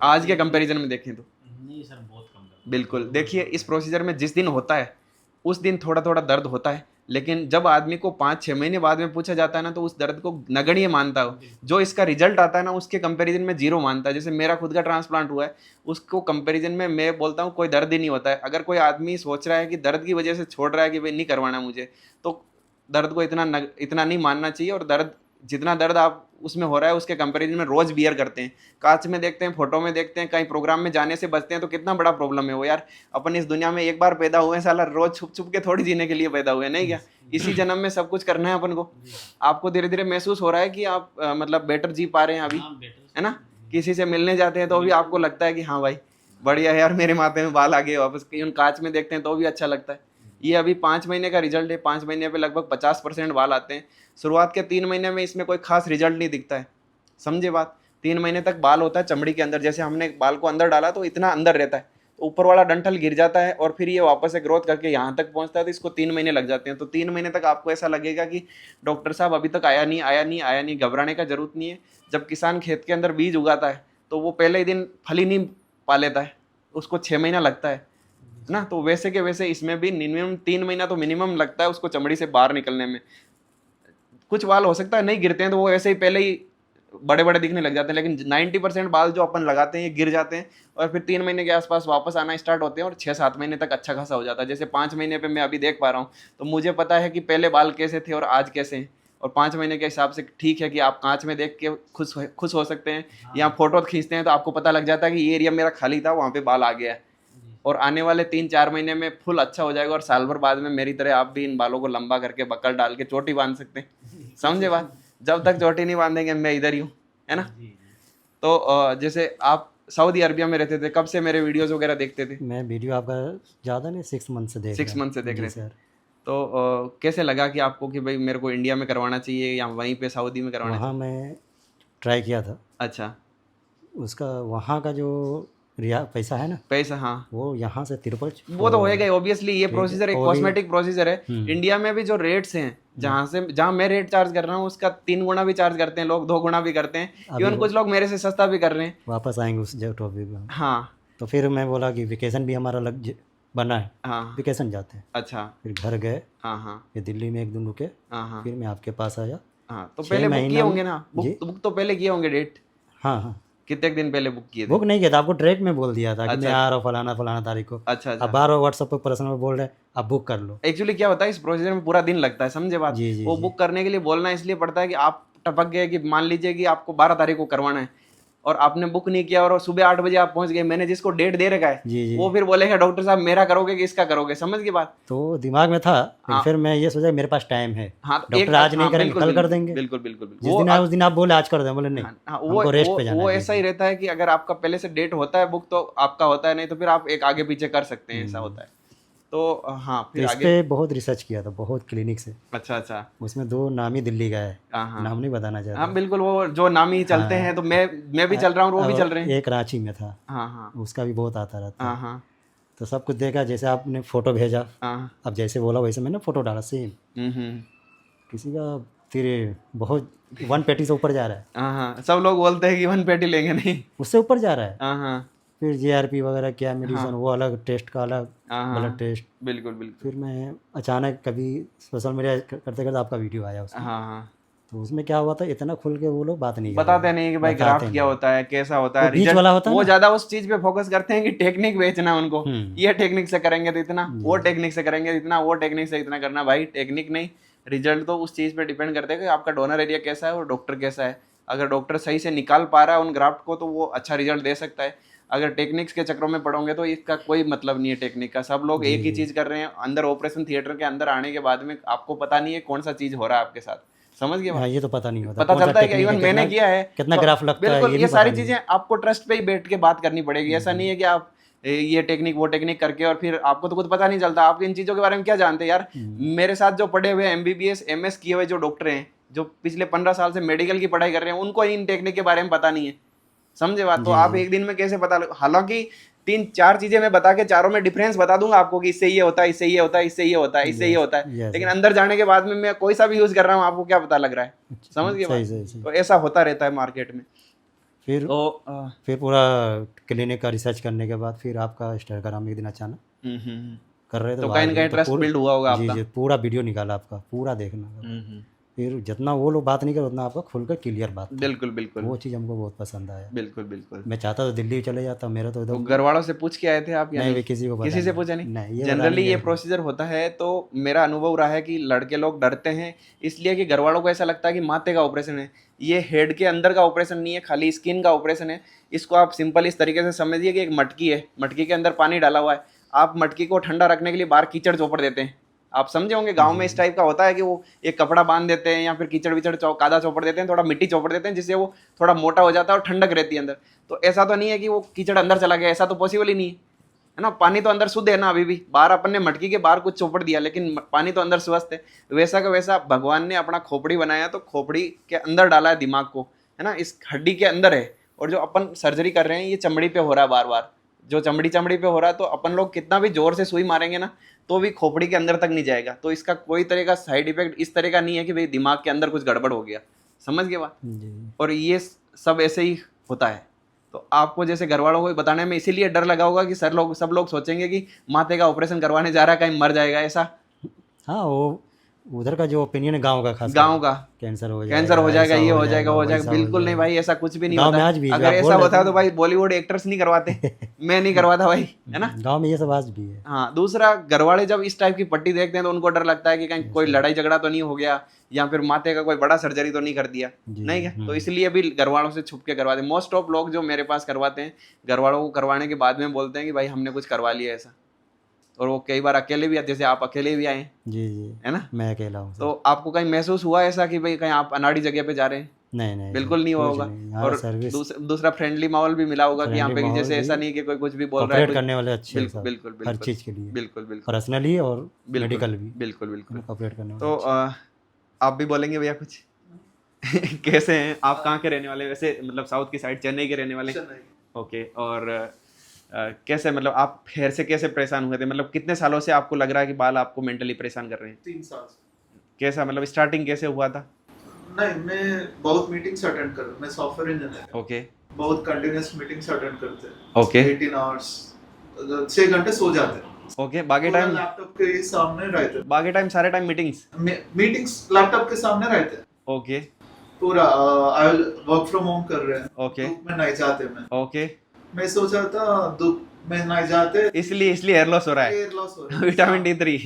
Speaker 1: आज के कंपैरिजन में देखें तो?
Speaker 2: नहीं सर, बहुत कम दर्द।
Speaker 1: बिल्कुल, देखिए इस प्रोसीजर में जिस दिन होता है उस दिन थोड़ा थोड़ा दर्द होता है, लेकिन जब आदमी को 5-6 महीने बाद में पूछा जाता है ना, तो उस दर्द को नगण्य मानता हो। जो इसका रिजल्ट आता है ना उसके कंपैरिजन में 0 मानता है। जैसे मेरा खुद का ट्रांसप्लांट हुआ है, उसको कंपैरिजन में मैं बोलता हूँ कोई दर्द ही नहीं होता है। अगर कोई आदमी सोच रहा है कि दर्द की वजह से छोड़ रहा है कि भाई नहीं करवाना मुझे, तो दर्द को इतना नहीं मानना चाहिए। और दर्द, जितना दर्द आप उसमें हो रहा है उसके कंपैरिजन में रोज बियर करते हैं, कांच में देखते हैं, फोटो में देखते हैं, कहीं प्रोग्राम में जाने से बचते हैं, तो कितना बड़ा प्रॉब्लम है वो यार। अपन इस दुनिया में एक बार पैदा हुए हैं साला, रोज छुप छुप के थोड़ी जीने के लिए पैदा हुए, नहीं क्या? इसी जन्म में सब कुछ करना है अपन को। आपको धीरे धीरे महसूस हो रहा है कि आप मतलब बेटर जी पा रहे हैं अभी, है ना? किसी से मिलने जाते हैं तो भी आपको लगता है कि हाँ भाई बढ़िया है यार, मेरे माथे में बाल आ गए वापस। कहीं कांच में देखते हैं तो भी अच्छा लगता है। ये अभी 5 महीने का रिजल्ट है, 5 महीने पे लगभग 50% बाल आते हैं। शुरुआत के 3 महीने में इसमें कोई खास रिजल्ट नहीं दिखता है, समझे बात। 3 महीने तक बाल होता है चमड़ी के अंदर, जैसे हमने बाल को अंदर डाला तो इतना अंदर रहता है, तो ऊपर वाला डंठल गिर जाता है और फिर ये वापस से ग्रोथ करके यहाँ तक पहुँचता है, तो इसको 3 महीने लग जाते हैं। तो 3 महीने तक आपको ऐसा लगेगा कि डॉक्टर साहब अभी तक आया नहीं। घबराने का जरूरत नहीं है। जब किसान खेत के अंदर बीज उगाता है तो वो पहले ही दिन फली नहीं पा लेता है, उसको 6 महीना लगता है ना। तो वैसे के वैसे इसमें भी मिनिमम 3 महीना तो मिनिमम लगता है उसको चमड़ी से बाहर निकलने में। कुछ बाल हो सकता है नहीं गिरते हैं, तो वो ऐसे ही पहले ही बड़े बड़े दिखने लग जाते हैं, लेकिन 90% बाल जो अपन लगाते हैं ये गिर जाते हैं और फिर 3 महीने के आसपास वापस आना स्टार्ट होते हैं और 6-7 महीने तक अच्छा खासा हो जाता है। जैसे 5 महीने पे मैं अभी देख पा रहा हूँ, तो मुझे पता है कि पहले बाल कैसे थे और आज कैसे हैं। और 5 महीने के हिसाब से ठीक है कि आप कांच में देख के खुश हो सकते हैं, या फोटो खींचते हैं तो आपको पता लग जाता है कि ये एरिया मेरा खाली था, वहाँ पे बाल आ गया है। और आने वाले 3-4 महीने में फुल अच्छा हो जाएगा और साल भर बाद में मेरी तरह आप भी इन बालों को लंबा करके बक्कल डाल के चोटी बांध सकते हैं, समझे बात। जब तक चोटी नहीं बांधेंगे मैं इधर ही हूँ, है ना। तो जैसे आप सऊदी अरबिया में रहते थे, कब से मेरे वीडियोस वगैरह देखते थे?
Speaker 4: मैं वीडियो आपका ज़्यादा नहीं 6 मंथ से देख
Speaker 1: 6 मंथ से देख
Speaker 4: जी
Speaker 1: रहे थे।
Speaker 4: सर।
Speaker 1: तो कैसे लगा कि आपको कि भाई मेरे को इंडिया में करवाना चाहिए या वहीं पे सऊदी में करवाना
Speaker 4: वहाँ मैं ट्राई किया था,
Speaker 1: चाहिए? अच्छा,
Speaker 4: उसका वहाँ का जो रिया पैसा है ना,
Speaker 1: पैसा, हाँ
Speaker 4: वो यहाँ से तिरुपति
Speaker 1: वो तो होएगा ऑब्वियसली। ये प्रोसीजर एक
Speaker 4: और भी-
Speaker 1: कॉस्मेटिक प्रोसीजर है। इंडिया में भी जो रेट्स हैं, जहाँ मैं रेट चार्ज कर रहा हूँ उसका 3 गुना भी चार्ज करते हैं लोग, 2 गुना भी करते हैं, इवन कुछ लोग मेरे से सस्ता भी कर रहे हैं।
Speaker 4: वापस आएंगे उस जो टॉपिक में।
Speaker 1: हाँ
Speaker 4: तो फिर मैं बोला कि वेकेशन भी हमारा बना है,
Speaker 1: हाँ,
Speaker 4: वेकेशन जाते हैं।
Speaker 1: अच्छा,
Speaker 4: फिर घर गए,
Speaker 1: हाँ हाँ
Speaker 4: फिर दिल्ली में 1 दिन रुके,
Speaker 1: हाँ हाँ
Speaker 4: फिर मैं आपके पास आया।
Speaker 1: हाँ। तो
Speaker 4: 6
Speaker 1: पहले बुक किए
Speaker 4: महीना
Speaker 1: होंगे ना,
Speaker 4: जी।
Speaker 1: बुक तो पहले किए होंगे डेट?
Speaker 4: हाँ हाँ,
Speaker 1: कितने दिन पहले बुक किए थे?
Speaker 4: बुक नहीं किया था, आपको ट्रैक में बोल दिया था कि
Speaker 1: अच्छा।
Speaker 4: मैं आ रहा हूँ फलाना फलाना तारीख को।
Speaker 1: अच्छा
Speaker 4: अब
Speaker 1: अच्छा।
Speaker 4: बार बार व्हाट्सएप पर पर्सनल में बोल रहे हैं आप बुक कर लो।
Speaker 1: एक्चुअली क्या होता है इस प्रोसीजर में पूरा दिन लगता है, समझे बात।
Speaker 4: जी, जी,
Speaker 1: वो
Speaker 4: जी।
Speaker 1: बुक करने के लिए बोलना इसलिए पड़ता है कि आप टपक गए कि मान लीजिए कि आपको 12 तारीख को करवाना है और आपने बुक नहीं किया और सुबह 8 बजे आप पहुंच गए, मैंने जिसको डेट दे रखा है
Speaker 4: जी जी।
Speaker 1: वो फिर बोलेगा डॉक्टर साहब मेरा करोगे कि इसका करोगे, समझ गई बात।
Speaker 4: तो दिमाग में था, लेकिन
Speaker 1: हाँ।
Speaker 4: फिर मैं ये सोचा मेरे पास टाइम है,
Speaker 1: हाँ तो
Speaker 4: डॉक्टर आज नहीं
Speaker 1: हाँ,
Speaker 4: करेंगे,
Speaker 1: बिल्कुल,
Speaker 4: कल कर
Speaker 1: बिल्कुल,
Speaker 4: देंगे।
Speaker 1: बिल्कुल बिल्कुल
Speaker 4: जिस दिन आए उस दिन आप बोले आज कर दें, बोले नहीं
Speaker 1: हाँ,
Speaker 4: हमको रेस्ट पे जाना
Speaker 1: वो
Speaker 4: है।
Speaker 1: ऐसा ही रहता है कि अगर आपका पहले से डेट होता है बुक तो आपका होता है, नहीं तो फिर आप एक आगे पीछे कर सकते हैं, ऐसा होता है। तो हाँ
Speaker 4: तो
Speaker 1: फिर
Speaker 4: इस
Speaker 1: आगे।
Speaker 4: पे बहुत रिसर्च किया था, बहुत क्लिनिक से।
Speaker 1: अच्छा अच्छा,
Speaker 4: उसमें 2 नामी दिल्ली गए,
Speaker 1: हाँ हाँ
Speaker 4: नाम नहीं बताना चाहता।
Speaker 1: हाँ बिल्कुल, वो जो नामी चलते हैं तो मैं भी चल रहा हूँ, वो भी चल रहे हैं।
Speaker 4: एक रांची में था,
Speaker 1: हाँ हाँ
Speaker 4: उसका भी बहुत आता रहता।
Speaker 1: हाँ हाँ
Speaker 4: तो सब कुछ देखा, जैसे आपने फोटो भेजा,
Speaker 1: हाँ,
Speaker 4: अब जैसे बोला वैसे मैंने फोटो डाला सेम।
Speaker 1: हम्म।
Speaker 4: किसी का फिर बहुत 1 पेटी से ऊपर जा रहा है,
Speaker 1: हाँ हाँ, सब लोग बोलते हैं कि 1 पेटी लेंगे, नहीं।
Speaker 4: उससे ऊपर जा रहा है।
Speaker 1: हाँ हाँ
Speaker 4: फिर जीआरपी वगैरह क्या मेडिसिन, वो अलग, टेस्ट का अलग,
Speaker 1: हाँ हाँ,
Speaker 4: ब्लड टेस्ट।
Speaker 1: बिल्कुल बिल्कुल,
Speaker 4: फिर मैं अचानक कभी सोशल मीडिया करते करते आपका वीडियो आया उसमें।
Speaker 1: हाँ हाँ।
Speaker 4: तो उसमें क्या हुआ था, इतना खुल के वो लोग बात नहीं कर
Speaker 1: बताते
Speaker 4: रहे।
Speaker 1: नहीं कि भाई
Speaker 4: बताते
Speaker 1: ग्राफ्ट
Speaker 4: नहीं।
Speaker 1: क्या होता है, कैसा होता है,
Speaker 4: वो बीच
Speaker 1: रिजल्ट
Speaker 4: वाला होता है
Speaker 1: वो
Speaker 4: ना।
Speaker 1: ज्यादा उस चीज पे फोकस करते हैं कि टेक्निक बेचना है उनको।
Speaker 4: हम्म।
Speaker 1: ये टेक्निक से करेंगे तो इतना, वो टेक्निक से करेंगे तो इतना, वो टेक्निक से इतना करना। भाई टेक्निक नहीं, रिजल्ट तो उस चीज पे डिपेंड करते हैं कि आपका डोनर एरिया कैसा है और डॉक्टर कैसा है। अगर डॉक्टर सही से निकाल पा रहा है उन ग्राफ्ट को तो वो अच्छा रिजल्ट दे सकता है। अगर टेक्निक्स के चक्रों में पड़ोगे तो इसका कोई मतलब नहीं है टेक्निक का। सब लोग एक ही चीज कर रहे हैं, अंदर ऑपरेशन थिएटर के अंदर आने के बाद में आपको पता नहीं है कौन सा चीज हो रहा है आपके साथ, समझ गए।
Speaker 4: हाँ, ये तो पता नहीं होता,
Speaker 1: पता
Speaker 4: कौन सा
Speaker 1: चलता है कि
Speaker 4: technique
Speaker 1: इवन मैंने
Speaker 4: कितना-
Speaker 1: किया है
Speaker 4: कितना
Speaker 1: तो
Speaker 4: ग्राफ लगता है,
Speaker 1: बिल्कुल,
Speaker 4: ये
Speaker 1: ये
Speaker 4: भी
Speaker 1: सारी
Speaker 4: पता नहीं।
Speaker 1: चीजें आपको ट्रस्ट पे ही बैठ के बात करनी पड़ेगी। ऐसा नहीं है कि आप ये टेक्निक वो टेक्निक करके और फिर आपको तो कुछ पता नहीं चलता। आप इन चीजों के बारे में क्या जानते हैं यार। मेरे साथ जो पढ़े हुए MBBS MS किए हुए जो डॉक्टर हैं, जो पिछले 15 साल से मेडिकल की पढ़ाई कर रहे हैं, उनको इन टेक्निक के बारे में पता नहीं है, समझे बात। तो आप एक दिन में कैसे पता, हालांकि 3-4 चीजें मैं बता के चारों में डिफरेंस बता दूंगा आपको कि इससे ये होता है, इससे ये होता है, इससे ये होता है, इससे ये होता है,
Speaker 4: Yes,
Speaker 1: लेकिन अंदर जाने के बाद में मैं कोई सा भी यूज कर रहा हूँ आपको क्या पता लग रहा है, समझ गए
Speaker 4: सही
Speaker 1: बात?
Speaker 4: सही सही।
Speaker 1: तो ऐसा होता रहता है मार्केट में।
Speaker 4: फिर
Speaker 1: तो
Speaker 4: फिर पूरा क्लिनिक का रिसर्च करने के बाद फिर आपका इंस्टाग्राम एक दिन अचानक कर रहे थे,
Speaker 1: तो
Speaker 4: आ
Speaker 1: कहीं ना
Speaker 4: गया,
Speaker 1: कहीं ट्रस्ट
Speaker 4: पूरा-
Speaker 1: बिल्ड हुआ होगा
Speaker 4: जी
Speaker 1: आपका।
Speaker 4: जी, पूरा वीडियो निकाला आपका, पूरा देखना। फिर जितना वो लोग बात नहीं कर उतना आपका खुलकर क्लियर बात,
Speaker 1: बिल्कुल बिल्कुल
Speaker 4: वो चीज़ हमको बहुत पसंद आया।
Speaker 1: बिल्कुल बिल्कुल।
Speaker 4: मैं चाहता तो दिल्ली चले जाता, मेरा तो
Speaker 1: तो
Speaker 4: इधर
Speaker 1: घर वालों से पूछ के आए थे आप या
Speaker 4: नहीं,
Speaker 1: नहीं?
Speaker 4: किसी को पता
Speaker 1: किसी से
Speaker 4: नहीं।
Speaker 1: पूछा नहीं?
Speaker 4: नहीं, ये
Speaker 1: जनरली
Speaker 4: बताने
Speaker 1: ये
Speaker 4: के-
Speaker 1: प्रोसीजर होता है तो मेरा अनुभव रहा है कि लड़के लोग डरते हैं इसलिए कि घर वालों को ऐसा लगता है कि माथे का ऑपरेशन है। ये हेड के अंदर का ऑपरेशन नहीं है, खाली स्किन का ऑपरेशन है। इसको आप सिंपल इस तरीके से समझिए कि एक मटकी है, मटकी के अंदर पानी डाला हुआ है। आप मटकी को ठंडा रखने के लिए बाहर कीचड़ चौपड़ देते हैं। आप समझे होंगे गांव में इस टाइप का होता है कि वो एक कपड़ा बांध देते हैं या फिर कीचड़ विचड़ कादा चौपड़ देते हैं, थोड़ा मिट्टी चौपड़ देते हैं जिससे वो थोड़ा मोटा हो जाता है और ठंडक रहती है अंदर। तो ऐसा तो नहीं है कि वो कीचड़ अंदर चला गया, ऐसा तो पॉसिबल ही नहीं है ना। पानी तो अंदर शुद्ध है ना, अभी भी बाहर अपन ने मटकी के बाहर कुछ चौपड़ दिया लेकिन पानी तो अंदर स्वस्थ है। वैसा का वैसा भगवान ने अपना खोपड़ी बनाया तो खोपड़ी के अंदर डाला है दिमाग को, है ना, इस हड्डी के अंदर है। और जो अपन सर्जरी कर रहे हैं ये चमड़ी पे हो रहा है बार बार, जो चमड़ी पे हो रहा है। तो अपन लोग कितना भी जोर से सुई मारेंगे ना तो भी खोपड़ी के अंदर तक नहीं जाएगा। तो इसका कोई तरह का साइड इफेक्ट इस तरह का नहीं है कि भाई दिमाग के अंदर कुछ गड़बड़ हो गया, समझ गए बात।
Speaker 4: जी।
Speaker 1: और ये सब ऐसे ही होता है। तो आपको जैसे घर वालों को बताने में इसीलिए डर लगा होगा कि सब लोग सोचेंगे कि माथे का ऑपरेशन करवाने जा रहा है कहीं मर जाएगा, ऐसा।
Speaker 4: हाँ, वो उधर का जो ओपिनियन है गांव का, खास
Speaker 1: गांव का
Speaker 4: कैंसर हो जाएगा,
Speaker 1: कैंसर हो जाएगा,
Speaker 4: ऐसा
Speaker 1: ये हो जाएगा, वो हो
Speaker 4: वैसा
Speaker 1: जाएगा, बिल्कुल नहीं भाई, ऐसा कुछ भी नहीं
Speaker 4: गाँव में
Speaker 1: होता।
Speaker 4: आज भी
Speaker 1: अगर
Speaker 4: आप बोल
Speaker 1: ऐसा
Speaker 4: रहे
Speaker 1: होता
Speaker 4: थे
Speaker 1: तो भाई बॉलीवुड एक्टर्स नहीं करवाते, मैं नहीं करवाता भाई, है ना।
Speaker 4: गांव में ये सब आज भी है।
Speaker 1: हाँ, दूसरा घरवाले जब इस टाइप की पट्टी देखते हैं तो उनको डर लगता है कि कहीं कोई लड़ाई झगड़ा तो नहीं हो गया या फिर माथे का कोई बड़ा सर्जरी तो नहीं कर दिया,
Speaker 4: जी,
Speaker 1: नहीं क्या। तो इसलिए भी घरवालों से छुप के करवाते। मोस्ट ऑफ लोग जो मेरे पास करवाते हैं घरवालों को करवाने के बाद में बोलते हैं कि भाई हमने कुछ करवा लिया ऐसा। और वो कई बार अकेले भी आते, जैसे आप अकेले भी आए हैं,
Speaker 4: जी जी,
Speaker 1: है ना?
Speaker 4: मैं अकेला हूँ सर।
Speaker 1: तो आपको कहीं महसूस हुआ ऐसा कि भाई कहीं आप अनाड़ी जगह पे जा रहे हैं?
Speaker 4: नहीं नहीं
Speaker 1: बिल्कुल नहीं हुआ
Speaker 4: कुछ
Speaker 1: होगा।
Speaker 4: नहीं, यहाँ
Speaker 1: और
Speaker 4: सर्विस
Speaker 1: दूसरा फ्रेंडली माहौल भी मिला होगा कि यहाँ पे
Speaker 4: फ्रेंडली
Speaker 1: कि
Speaker 4: माहौल
Speaker 1: जैसे ऐसा
Speaker 4: भी,
Speaker 1: नहीं कि कोई कुछ भी बोल रहा है,
Speaker 4: कॉपरेट
Speaker 1: कुछ
Speaker 4: करने वाले अच्छे हैं
Speaker 1: बिल्कुल
Speaker 4: सब,
Speaker 1: बिल्कुल
Speaker 4: हर
Speaker 1: बिल्कुल
Speaker 4: चीज़ के लिए,
Speaker 1: बिल्कुल बिल्कुल
Speaker 4: पर्सनली और
Speaker 1: बिल्कुल
Speaker 4: मेडिकल भी
Speaker 1: बिल्कुल बिल्कुल।
Speaker 4: कॉपरेट करने वाले
Speaker 1: तो
Speaker 4: अच्छे।
Speaker 1: आप भी बोलेंगे भैया कुछ? कैसे हैं आप? कहाँ के रहने वाले वैसे, मतलब साउथ की साइड, चेन्नई के रहने वाले? ओके। और कैसे, मतलब आप हेयर से कैसे परेशान हुए थे? मतलब कितने सालों से आपको लग रहा है कि बाल आपको मेंटली परेशान कर रहे हैं?
Speaker 5: 3 साल से।
Speaker 1: कैसा, मतलब स्टार्टिंग कैसे हुआ था?
Speaker 5: नहीं, मैं बहुत मीटिंग्स अटेंड कर, मैं सॉफ्टवेयर इंजीनियर,
Speaker 1: ओके
Speaker 5: बहुत कंटिन्यूअस मीटिंग्स अटेंड करते,
Speaker 1: ओके
Speaker 5: 18 आवर्स, 6 घंटे सो जाते,
Speaker 1: ओके। बाकी
Speaker 5: पूरा
Speaker 1: टाइम,
Speaker 5: लैपटॉप के सामने रहते,
Speaker 1: बाकी टाइम सारे टाइम मीटिंग्स?
Speaker 5: मीटिंग्स लैपटॉप के सामने रहते
Speaker 1: ओके
Speaker 5: पूरा। I will work from home कर रहे हैं,
Speaker 1: ओके
Speaker 5: धूप में नहीं जाते,
Speaker 1: ओके।
Speaker 5: मैं सोचा था धूप में नहीं जाते,
Speaker 1: इसलिए हेयर लॉस हो रहा है,
Speaker 5: एयर लॉस हो रहा है,
Speaker 1: विटामिन D3।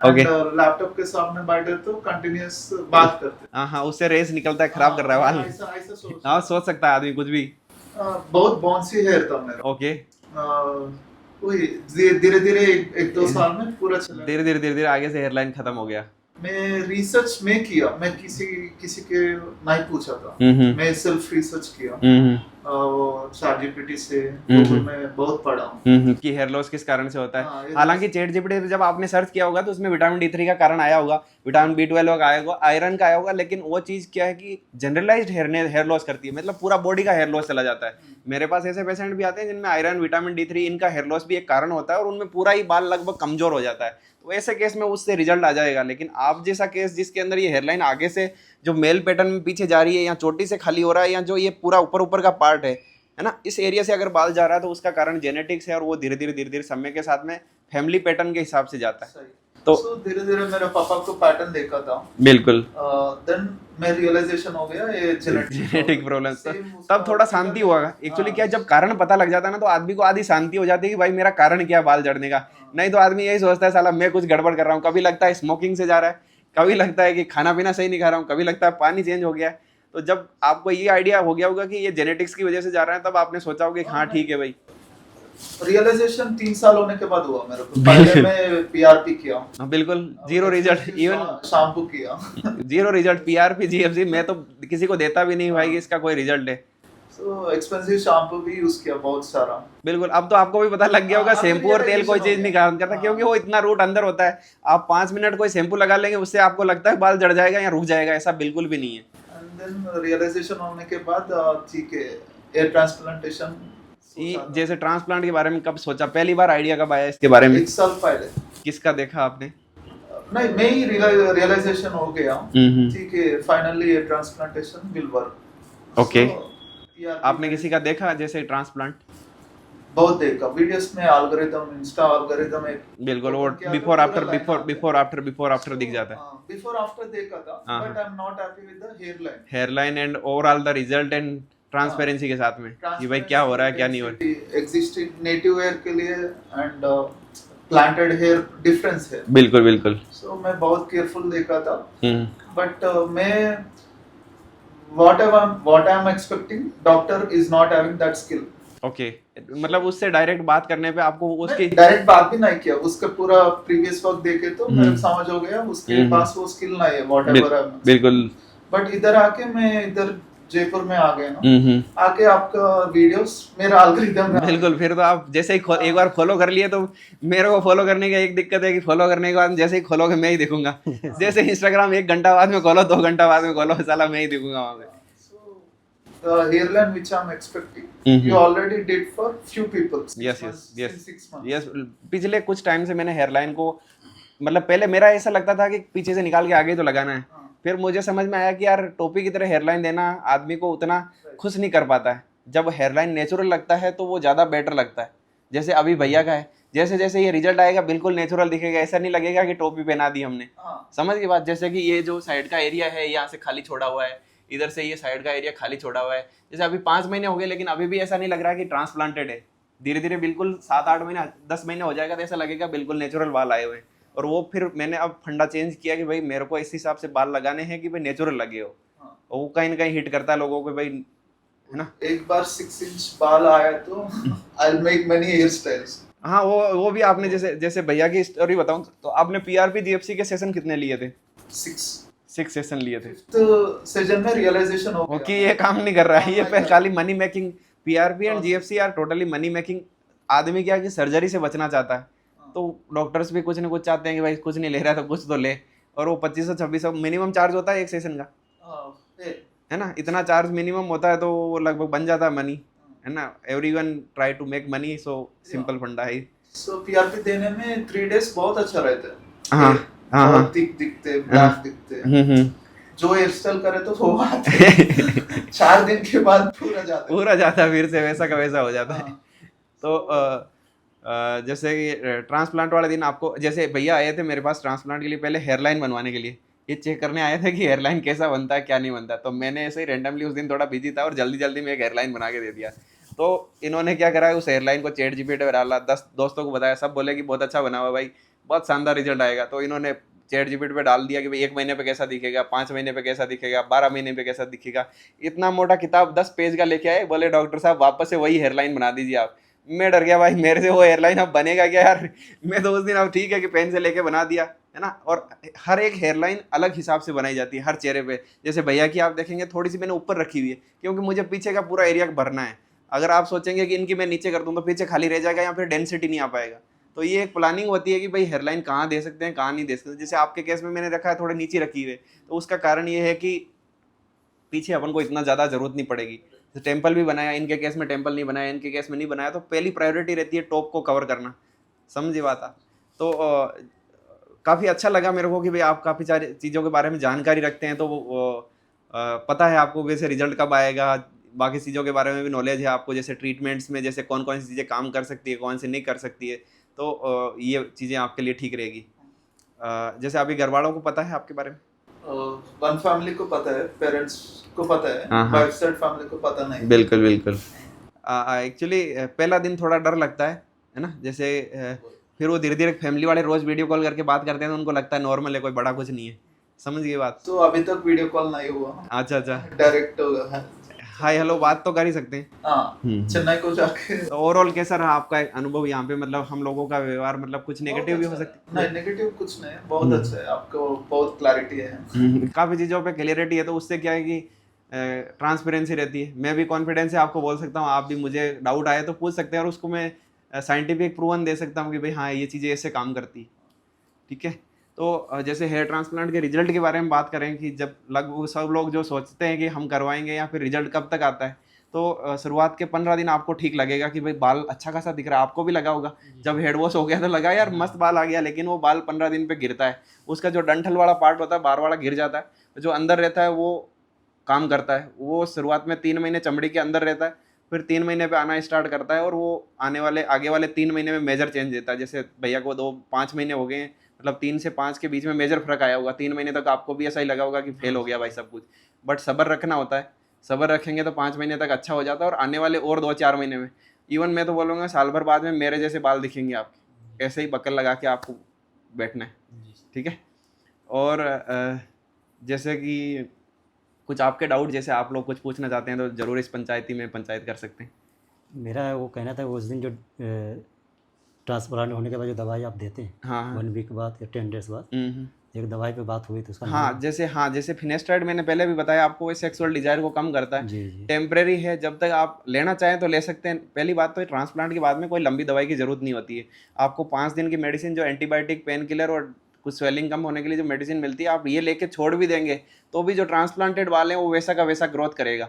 Speaker 5: ओके। लैपटॉप के सामने बैठे तो कंटिन्यूअस बात करते,
Speaker 1: हाँ हाँ, उससे रेस निकलता है, खराब कर रहा है बाल।
Speaker 5: ऐसा ऐसा सोच,
Speaker 1: हाँ, सोच सकता है आदमी कुछ भी।
Speaker 5: बहुत बाउंसी हेयर था मेरा।
Speaker 1: ओके।
Speaker 5: वही धीरे धीरे एक दो साल में पूरा चला।
Speaker 1: धीरे धीरे धीरे धीरे आगे से हेयरलाइन खत्म हो गया।
Speaker 5: मैं रिसर्च में किया, मैं किसी के नहीं पूछा था, मैं सेल्फ रिसर्च किया, वो ChatGPT से, गूगल में बहुत पढ़ा हूँ
Speaker 1: कि हेयर लॉस किस कारण से होता
Speaker 5: हाँ,
Speaker 1: है।
Speaker 5: ये
Speaker 1: हालांकि ChatGPT पे जब आपने सर्च किया होगा तो उसमें विटामिन D3 का कारण आया होगा, विटामिन B12 का आया होगा, आयरन का आया होगा, लेकिन वो चीज़ क्या है कि जनरलाइज्ड हेयर लॉस करती है, मतलब पूरा बॉडी का हेयर लॉस चला जाता है। मेरे पास ऐसे पेशेंट भी आते हैं जिनमें आयरन, विटामिन D3, इनका हेयर लॉस भी एक कारण होता है और उनमें पूरा ही बाल लगभग कमजोर हो जाता है। तो ऐसे केस में उससे रिजल्ट आ जाएगा। लेकिन आप जैसा केस जिसके अंदर ये हेयरलाइन आगे से जो मेल पैटर्न में पीछे जा रही है, या चोटी से खाली हो रहा है, या जो ये पूरा ऊपर का पार्ट है ना, इस एरिया से अगर बाल जा रहा है तो उसका कारण जेनेटिक्स है, और वो धीरे धीरे समय के साथ में फैमिली पैटर्न के हिसाब से जाता है।
Speaker 5: सही।
Speaker 1: तो
Speaker 5: धीरे धीरे मेरे पापा को पैटर्न देखा था,
Speaker 1: बिल्कुल
Speaker 5: देन मैं रियलाइजेशन हो गया ये
Speaker 1: जेनेटिक प्रॉब्लम। तब थोड़ा शांति हुआ। एक्चुअली क्या, जब कारण पता लग जाता है ना तो आदमी को आधी शांति हो जाती है कि भाई मेरा कारण क्या है बाल झड़ने का। नहीं तो आदमी यही सोचता है साला मैं कुछ गड़बड़ कर रहा हूँ। कभी लगता है स्मोकिंग से जा रहा है, कभी लगता है कि खाना पीना सही नहीं खा रहा हूँ, कभी लगता है पानी चेंज हो गया है। तो जब आपको ये आइडिया हो गया होगा कि ये जेनेटिक्स की वजह से जा रहा है, तब आपने सोचा होगा कि हाँ ठीक है भाई।
Speaker 5: रियलाइजेशन 3 साल होने के बाद हुआ मेरे को। पहले मैं PRP किया,
Speaker 1: हाँ बिल्कुल, जीरो रिजल्ट, इवन
Speaker 5: शैम्पू किया,
Speaker 1: जीरो रिजल्ट। PRP GFC मैं तो किसी को देता भी नहीं भाई कि इसका कोई रिजल्ट है।
Speaker 5: तो एक्सपेंसिव शैम्पू भी यूज किया बहुत सारा।
Speaker 1: बिल्कुल, अब तो आपको भी पता लग गया होगा
Speaker 5: हाँ,
Speaker 1: शैम्पू और तेल कोई चीज नहीं काम करता,
Speaker 5: हाँ।
Speaker 1: क्योंकि वो इतना रूट अंदर होता है। आप 5 मिनट कोई शैम्पू लगा लेंगे, उससे आपको लगता है बाल जड़ जाएगा या रुक जाएगा, ऐसा बिल्कुल भी नहीं है।
Speaker 5: एंड देन रियलाइजेशन होने के बाद ठीक है, एयर ट्रांसप्लांटेशन।
Speaker 1: जैसे ट्रांसप्लांट के बारे में कब सोचा, पहली बार आइडिया कब आया इसके बारे में?
Speaker 5: 1 साल पहले।
Speaker 1: किसका देखा आपने?
Speaker 5: नहीं, मैं ही रियलाइजेशन हो गया, ठीक है, finally air transplantation will work.
Speaker 1: Okay. आपने किसी का देखा जैसे ट्रांसप्लांट?
Speaker 5: बहुत देखा वीडियोस में, एल्गोरिथम, इंस्टा एल्गोरिथम एक
Speaker 1: बिल्कुल, वो बिफोर आफ्टर दिख जाता है।
Speaker 5: बिफोर आफ्टर देखा था, but I am not happy with the
Speaker 1: hairline and overall the result and transparency के साथ में कि भाई क्या हो रहा है क्या नहीं हो रहा है।
Speaker 5: एग्जिस्टिंग नेटिव हेयर के लिए एंड प्लांटेड हेयर डिफरेंस है।
Speaker 1: बिल्कुल बिल्कुल।
Speaker 5: सो मैं बहुत केयरफुल देखा था, बट मैं what I am expecting, doctor is not having that skill.
Speaker 1: Okay, मतलब उससे डायरेक्ट बात करने पे आपको उसकी
Speaker 5: डायरेक्ट बात भी नहीं किया, उसका पूरा प्रीवियस वर्क देखे तो मेरे समझ हो गया उसके पास वो स्किल नहीं है, व्हाटएवर।
Speaker 1: बिल्कुल।
Speaker 5: बट इधर आके मैं इधर जयपुर में आ गया ना, आके आपका वीडियोस मेरा एल्गोरिथम में
Speaker 1: बिल्कुल। फिर तो आप जैसे ही एक बार फॉलो कर लिए तो मेरे को फॉलो करने की एक दिक्कत है कि फॉलो करने के बाद जैसे ही खोलोगे मैं ही दिखूंगा। जैसे इंस्टाग्राम 1 घंटा बाद में खोलो, 2 घंटा बाद में खोलो, साला मैं ही दिखूंगा वहां पे।
Speaker 5: The hairline which I'm expecting, you already did for few people.
Speaker 1: Yes.
Speaker 5: 6 months.
Speaker 1: Yes, पिछले कुछ टाइम से मैंने हेयरलाइन को, मतलब पहले मेरा ऐसा लगता था कि पीछे से निकाल के आगे तो लगाना है। फिर मुझे समझ में आया कि यार टोपी की तरह हेयरलाइन देना आदमी को उतना खुश नहीं कर पाता है। जब हेयरलाइन नेचुरल लगता है तो वो ज़्यादा बेटर लगता है। जैसे अभी भैया का है, जैसे जैसे ये रिजल्ट आएगा बिल्कुल नेचुरल दिखेगा, ऐसा नहीं लगेगा कि टोपी पहना दी हमने। समझ की बात? जैसे कि ये जो साइड का एरिया है यहाँ से खाली छोड़ा हुआ है, इधर से ये साइड का एरिया खाली छोड़ा हुआ है। जैसे अभी 5 महीने हो गए लेकिन अभी भी ऐसा नहीं लग रहा कि ट्रांसप्लांटेड है। धीरे धीरे बिल्कुल 7-8 महीने 10 महीने हो जाएगा तो ऐसा लगेगा बिल्कुल नेचुरल बाल आए हुए। और वो फिर मैंने अब फंडा चेंज किया कि भाई मेरे को इस हिसाब से बाल लगाने हैं कि भाई नेचुरल लगे हो। और वो कहीं ना कहीं हिट करता है लोगों को भाई, है ना।
Speaker 5: एक बार 6 इंच बाल आया तो I will make many hair styles.
Speaker 1: हाँ वो भी आपने जैसे जैसे भैया की स्टोरी बताऊं तो आपने पीआरपी जीएफसी के सेशन कितने लिए थे? 6 सेशन लिए थे।
Speaker 5: तो सेशन में रियलाइजेशन हो
Speaker 1: वो कि
Speaker 5: गया
Speaker 1: ये काम नहीं कर रहा है, ये पे खाली money making. PRP and GFC are totally money making. आदमी क्या है कि सर्जरी से बचना चाहता है, तो डॉक्टर्स भी कुछ ना कुछ चाहते हैं कि भाई कुछ नहीं ले रहा है तो कुछ तो ले, और वो 2500-2600 मिनिमम चार्ज होता है एक सेशन का, है ना? इतना चार्ज मिनिमम होता है तो वो लगभग बन जाता है मनी, है ना? Everyone try to make money, so simple फंडा है।
Speaker 5: सो पीआरपी देने में 3 डेज बहुत अच्छा रहता है।
Speaker 1: हाँ हाँ हाँ।
Speaker 5: बहुत दिखते ब्लैक दिखते जो हेयर स्टाइल करे तो वो आते 4 दिन के बाद पूरा जाता है
Speaker 1: फिर से वैसा का वैसा हो जाता है। तो जैसे कि ट्रांसप्लांट वाले दिन आपको, जैसे भैया आए थे मेरे पास ट्रांसप्लांट के लिए, पहले हेयरलाइन बनवाने के लिए, ये चेक करने आए थे कि हेयरलाइन कैसा बनता है क्या नहीं बनता। तो मैंने ऐसे ही रैंडमली उस दिन थोड़ा बिजी था और जल्दी जल्दी में एक हेयरलाइन बना के दे दिया। तो इन्होंने क्या करा है, उस हेयरलाइन को चैट जीपीटी पे डाला, 10 दोस्तों को बताया, सब बोले कि बहुत अच्छा बना हुआ भाई, बहुत शानदार रिजल्ट आएगा। तो इन्होंने चैट जीपीटी पे डाल दिया कि भाई 1 महीने पे कैसा दिखेगा, 5 महीने पे कैसा दिखेगा, 12 महीने पे कैसा दिखेगा। इतना मोटा किताब 10 पेज का लेके आए, बोले डॉक्टर साहब वापस से वही हेयरलाइन बना दीजिए आप। मैं डर गया भाई, मेरे से वो हेयरलाइन अब बनेगा क्या यार। मैं तो उस दिन अब ठीक है कि पेन से लेके बना दिया, है ना? और हर एक हेयरलाइन अलग हिसाब से बनाई जाती है हर चेहरे पे। जैसे भैया की आप देखेंगे थोड़ी सी मैंने ऊपर रखी हुई है, क्योंकि मुझे पीछे का पूरा एरिया भरना है। अगर आप सोचेंगे कि इनकी मैं नीचे कर दूं तो पीछे खाली रह जाएगा या फिर डेंसिटी नहीं आ पाएगा। तो ये एक प्लानिंग होती है कि भाई हेयरलाइन कहाँ दे सकते हैं, कहाँ नहीं दे सकते। जैसे आपके केस में मैंने रखा है थोड़े नीचे रखी हुई, तो उसका कारण ये है कि पीछे अपन को इतना ज़्यादा जरूरत नहीं पड़ेगी। तो टेम्पल भी बनाया, इनके केस में टेम्पल नहीं बनाया, इनके केस में नहीं बनाया, तो पहली प्रायोरिटी रहती है टॉप को कवर करना। समझी बात आ? तो काफ़ी अच्छा लगा मेरे को कि भाई आप काफ़ी सारी चीज़ों के बारे में जानकारी रखते हैं। तो पता है आपको वैसे रिजल्ट कब आएगा, बाकी चीज़ों के बारे में भी नॉलेज है आपको, जैसे ट्रीटमेंट्स में जैसे कौन कौन सी चीज़ें काम कर सकती है, कौन सी नहीं कर सकती है। तो ये चीज़ें आपके लिए ठीक रहेगी। जैसे अभी घर वालों को पता है आपके बारे में?
Speaker 5: वन फैमिली को पता है, पेरेंट्स को पता है,
Speaker 1: हाँ, हाँ।
Speaker 5: वाइफ साइड फैमिली को पता नहीं।
Speaker 1: बिल्कुल बिल्कुल। एक्चुअली पहला दिन थोड़ा डर लगता है ना? जैसे फिर वो धीरे धीरे फैमिली वाले रोज वीडियो कॉल करके बात करते हैं तो उनको लगता है नॉर्मल है, कोई बड़ा कुछ नहीं है। समझ गए बात?
Speaker 5: तो अभी तक वीडियो कॉल नहीं हुआ।
Speaker 1: अच्छा अच्छा,
Speaker 5: डायरेक्ट होगा।
Speaker 1: हाय हेलो बात तो कर ही सकते हैं।
Speaker 5: हाँ, चेन्नई को जाके।
Speaker 1: तो ओवरऑल कैसा रहा आपका अनुभव यहाँ पे? मतलब हम लोगों का व्यवहार, मतलब कुछ नेगेटिव भी हो सकता
Speaker 5: नहीं, नेगेटिव कुछ नहीं, बहुत अच्छा है, आपको बहुत क्लैरिटी है।
Speaker 1: है? काफ़ी चीज़ों पे क्लियरिटी है, तो उससे क्या है कि ट्रांसपेरेंसी रहती है। मैं भी कॉन्फिडेंस से आपको बोल सकता हूँ, आप भी मुझे डाउट आए तो पूछ सकते हैं, और उसको मैं साइंटिफिक प्रूवन दे सकता हूँ कि भाई हाँ ये चीज़ें ऐसे काम करती है। ठीक है? तो जैसे हेयर ट्रांसप्लांट के रिजल्ट के बारे में बात करें कि जब लगभग सब लोग जो सोचते हैं कि हम करवाएंगे या फिर रिजल्ट कब तक आता है, तो शुरुआत के 15 दिन आपको ठीक लगेगा कि भाई बाल अच्छा खासा दिख रहा है। आपको भी लगा होगा जब हेड वॉश हो गया तो लगा यार मस्त बाल आ गया, लेकिन वो बाल 15 दिन पे गिरता है। उसका जो डंठल वाला पार्ट होता है, बार वाला गिर जाता है, जो अंदर रहता है वो काम करता है। वो शुरुआत में 3 महीने चमड़ी के अंदर रहता है, फिर 3 महीने पे आना स्टार्ट करता है, और वो आगे वाले 3 महीने में मेजर चेंज देता है। जैसे भैया को 5 महीने हो गए हैं, मतलब 3 से 5 के बीच में मेजर फर्क आया होगा। 3 महीने तक आपको भी ऐसा ही लगा होगा कि फेल हो गया भाई सब कुछ, बट सब्र रखना होता है। सब्र रखेंगे तो 5 महीने तक अच्छा हो जाता है, और आने वाले और 2-4 महीने में, इवन मैं तो बोलूँगा साल भर बाद में मेरे जैसे बाल दिखेंगे आपके। ऐसे ही बकल लगा के आपको बैठना है, ठीक है? और जैसे कि कुछ आपके डाउट, जैसे आप लोग कुछ पूछना चाहते हैं तो ज़रूर इस पंचायती में पंचायत कर सकते हैं।
Speaker 4: मेरा वो कहना था उस दिन जो ट्रांसप्लांट होने के बाद जो दवाई आप देते हैं,
Speaker 1: हाँ
Speaker 4: 1 वीक बाद या 10 डेज बाद एक दवाई पे बात हुई तो उसका
Speaker 1: हाँ, जैसे फिनेस्ट्राइड मैंने पहले भी बताया आपको, वो सेक्सुअल डिजायर को कम करता है।
Speaker 4: जी जी
Speaker 1: टेम्परेरी है, जब तक आप लेना चाहें तो ले सकते हैं। पहली बात तो ट्रांसप्लांट के बाद में कोई लंबी दवाई की जरूरत नहीं होती है। आपको 5 दिन की मेडिसिन, जो एंटीबायोटिक, पेन किलर और कुछ स्वेलिंग कम होने के लिए जो मेडिसिन मिलती है, आप ये लेके छोड़ भी देंगे तो भी जो ट्रांसप्लांटेड बाल हैं वो वैसा का वैसा ग्रोथ करेगा।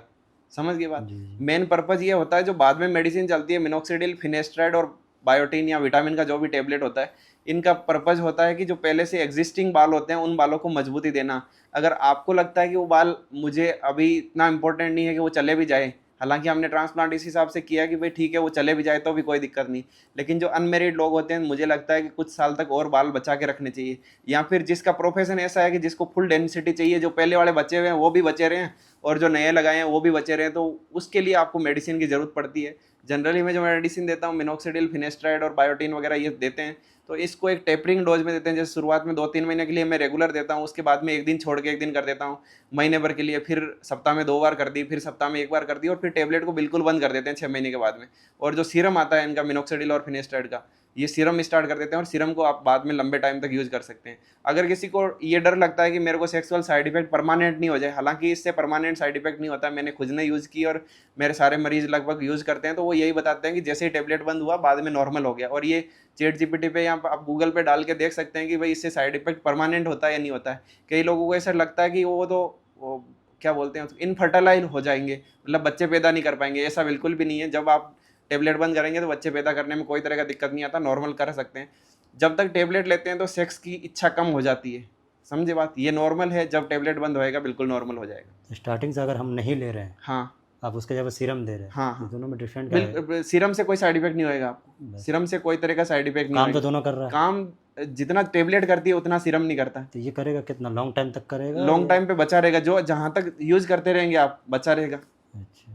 Speaker 1: समझ गए बात? मेन पर्पज ये होता है, जो बाद में मेडिसिन चलती है मिनोक्सिडिल, फिनेस्ट्राइड और बायोटीन या विटामिन का जो भी टेबलेट होता है, इनका पर्पज होता है कि जो पहले से एग्जिस्टिंग बाल होते हैं उन बालों को मजबूती देना। अगर आपको लगता है कि वो बाल मुझे अभी इतना इंपॉर्टेंट नहीं है कि वो चले भी जाए, हालांकि हमने ट्रांसप्लांट इस हिसाब से किया कि भाई ठीक है वो चले भी जाए तो भी कोई दिक्कत नहीं, लेकिन जो अनमेरिड लोग होते हैं, मुझे लगता है कि कुछ साल तक और बाल बचा के रखने चाहिए। या फिर जिसका प्रोफेशन ऐसा है कि जिसको फुल डेंसिटी चाहिए, जो पहले वाले बचे हुए हैं वो भी बचे रहे हैं और जो नए लगाए हैं वो भी बचे रहे हैं, तो उसके लिए आपको मेडिसिन की ज़रूरत पड़ती है। जनरली मैं जो मेडिसिन देता हूँ, मिनोक्सिडिल, फिनेस्ट्राइड और बायोटीन वगैरह ये देते हैं, तो इसको एक टेपरिंग डोज में देते हैं। जैसे शुरुआत में 2-3 महीने के लिए मैं रेगुलर देता हूँ, उसके बाद में 1 दिन छोड़ के 1 दिन कर देता हूँ महीने भर के लिए, फिर सप्ताह में 2 बार कर दी, फिर सप्ताह में 1 बार कर दी, और फिर टेबलेट को बिल्कुल बंद कर देते हैं 6 महीने के बाद में। और जो सीरम आता है इनका मिनोक्सिडिल और फिनेस्ट्राइड का, ये सीरम स्टार्ट कर देते हैं और सीरम को आप बाद में लंबे टाइम तक यूज़ कर सकते हैं। अगर किसी को ये डर लगता है कि मेरे को सेक्सुअल साइड इफेक्ट परमानेंट नहीं हो जाए, हालांकि इससे परमानेंट साइड इफेक्ट नहीं होता, मैंने खुद ने यूज़ की और मेरे सारे मरीज लगभग यूज़ करते हैं, तो वो यही बताते हैं कि जैसे ही टेबलेट बंद हुआ बाद में नॉर्मल हो गया। और ये ChatGPT पे या आप गूगल पे डाल के देख सकते हैं कि भाई इससे साइड इफेक्ट परमानेंट होता है या नहीं होता है। कई लोगों को ऐसा लगता है कि वो क्या बोलते हैं, इनफर्टाइल हो जाएंगे, मतलब बच्चे पैदा नहीं कर पाएंगे। ऐसा बिल्कुल भी नहीं है। जब आप टेबलेट बंद करेंगे तो बच्चे पैदा करने में कोई तरह का दिक्कत नहीं आता, नॉर्मल कर सकते हैं। जब तक टेबलेट लेते हैं तो सेक्स की इच्छा कम हो जाती है, समझे बात, ये नॉर्मल है। जब टेबलेट बंद होएगा बिल्कुल नॉर्मल हो जाएगा।
Speaker 4: स्टार्टिंग से अगर हम नहीं ले रहे हैं,
Speaker 1: हाँ
Speaker 4: आप उसके जगह सीरम दे रहे हैं,
Speaker 1: हाँ हाँ,
Speaker 4: दोनों में डिफरेंट क्या है?
Speaker 1: बिल्कुल सीरम से कोई साइड इफेक्ट नहीं होएगा आपको,
Speaker 4: बस।
Speaker 1: सीरम से कोई तरह का साइड इफेक्ट नहीं
Speaker 4: काम तो
Speaker 1: होएगा।
Speaker 4: दोनों कर रहा है।
Speaker 1: काम जितना टेबलेट करती है उतना सीरम नहीं करता है।
Speaker 4: तो ये करेगा कितना लॉन्ग टाइम तक करेगा?
Speaker 1: लॉन्ग टाइम पे बचा रहेगा, जो जहाँ तक यूज़ करते रहेंगे आप बचा रहेगा।
Speaker 4: अच्छा,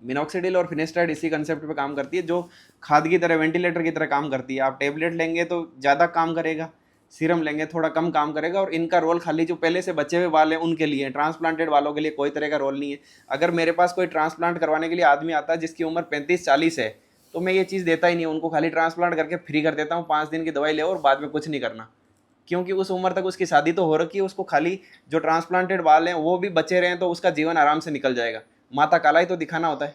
Speaker 1: मिनॉक्सिडिल और फिनेस्टाइड इसी कंसेप्ट पे काम करती है, जो खाद की तरह, वेंटिलेटर की तरह काम करती है। आप टेबलेट लेंगे तो ज़्यादा काम करेगा, सीरम लेंगे थोड़ा कम काम करेगा। और इनका रोल खाली जो पहले से बचे हुए वाले हैं उनके लिए, ट्रांसप्लांटेड वालों के लिए कोई तरह का रोल नहीं है। अगर मेरे पास कोई ट्रांसप्लांट करवाने के लिए आदमी आता है जिसकी उम्र 35-40 है, तो मैं ये चीज़ देता ही नहीं, उनको खाली ट्रांसप्लांट करके फ्री कर देता हूँ। 5 दिन की दवाई ले और बाद में कुछ नहीं करना, क्योंकि उस उम्र तक उसकी शादी तो हो रखी है। उसको खाली जो ट्रांसप्लांटेड वाल हैं वो भी बचे रहें तो उसका जीवन आराम से निकल जाएगा। माता काला ही तो दिखाना होता है,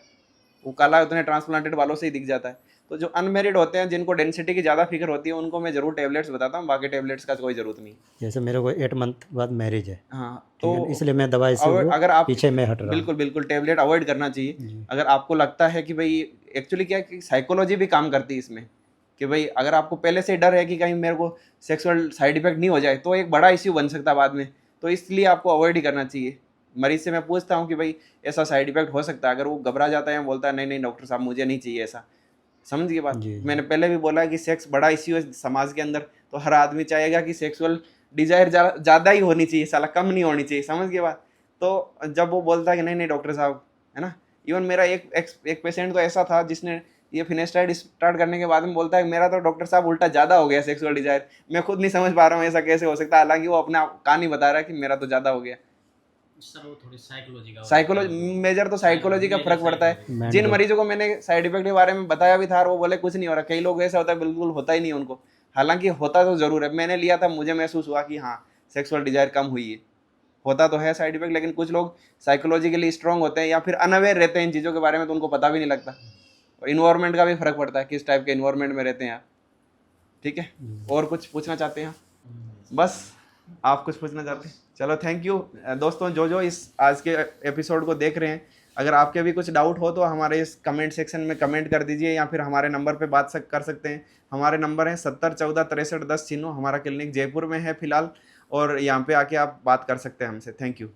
Speaker 1: वो काला उतने ट्रांसप्लांटेड वालों से ही दिख जाता है। तो जो अनमेरिड होते हैं, जिनको डेंसिटी की ज़्यादा फिक्र होती है, उनको मैं जरूर टेबलेट्स बताता हूँ, बाकी टेबलेट्स का कोई ज़रूरत नहीं।
Speaker 4: जैसे मेरे को 8 मंथ बाद मैरिज है,
Speaker 1: हाँ,
Speaker 4: ठीक
Speaker 1: तो
Speaker 4: है, इसलिए मैं दवाई से वो
Speaker 1: अगर आप
Speaker 4: पीछे मैं हट रहा हूँ।
Speaker 1: बिल्कुल बिल्कुल टेबलेट अवॉइड करना चाहिए।
Speaker 4: जी।
Speaker 1: अगर आपको लगता है कि भाई एक्चुअली क्या है कि साइकोलॉजी भी काम करती है इसमें, कि भाई अगर आपको पहले से डर है कि कहीं मेरे को सेक्सुअल साइड इफेक्ट नहीं हो जाए तो एक बड़ा इश्यू बन सकता है बाद में, तो इसलिए आपको अवॉइड ही करना चाहिए। मरीज से मैं पूछता हूँ कि भाई ऐसा साइड इफेक्ट हो सकता है, अगर वो घबरा जाता है, बोलता है नहीं नहीं डॉक्टर साहब मुझे नहीं चाहिए ऐसा, समझ गए बात।
Speaker 4: जी, जी।
Speaker 1: मैंने पहले भी बोला कि सेक्स बड़ा इश्यू है समाज के अंदर, तो हर आदमी चाहेगा कि सेक्सुअल डिजायर ज़्यादा ही होनी चाहिए, साला कम नहीं होनी चाहिए, समझ गए बात। तो जब वो बोलता है कि नहीं नहीं डॉक्टर साहब, है ना, इवन मेरा एक पेशेंट तो ऐसा था जिसने ये फिनेस्टाइड स्टार्ट करने के बाद में बोलता है मेरा तो डॉक्टर साहब उल्टा ज़्यादा हो गया सेक्सुअल डिजायर, मैं खुद नहीं समझ पा रहा हूँ ऐसा कैसे हो सकता है। हालांकि वो अपना कहानी बता रहा है कि मेरा तो ज़्यादा हो गया।
Speaker 2: सर वो थोड़ी साइकोलॉजी का
Speaker 1: साइकोलॉजी मेजर तो साइकोलॉजी का फर्क पड़ता है।
Speaker 4: मैं
Speaker 1: जिन
Speaker 4: तो-
Speaker 1: मरीजों को मैंने साइड इफेक्ट के बारे में बताया भी था और वो बोले कुछ नहीं हो रहा, कई लोग ऐसा होता है बिल्कुल होता ही नहीं उनको, हालांकि होता तो जरूर है। मैंने लिया था, मुझे महसूस हुआ कि हाँ सेक्सुअल डिजायर कम हुई है, होता तो है साइड इफेक्ट, लेकिन कुछ लोग साइकोलॉजिकली स्ट्रांग होते हैं या फिर अनअवेयर रहते हैं इन चीज़ों के बारे में, तो उनको पता भी नहीं लगता। और इन्वायरमेंट का भी फर्क पड़ता है, किस टाइप के इन्वायरमेंट में रहते हैं आप। ठीक है, और कुछ पूछना चाहते हैं? बस आप कुछ पूछना चाहते हैं? चलो थैंक यू दोस्तों, जो इस आज के एपिसोड को देख रहे हैं, अगर आपके भी कुछ डाउट हो तो हमारे इस कमेंट सेक्शन में कमेंट कर दीजिए, या फिर हमारे नंबर पे बात कर सकते हैं। हमारे नंबर हैं 70 14 63 10 हमारा क्लिनिक जयपुर में है फिलहाल, और यहाँ पे आके आप बात कर सकते हैं हमसे। Thank you.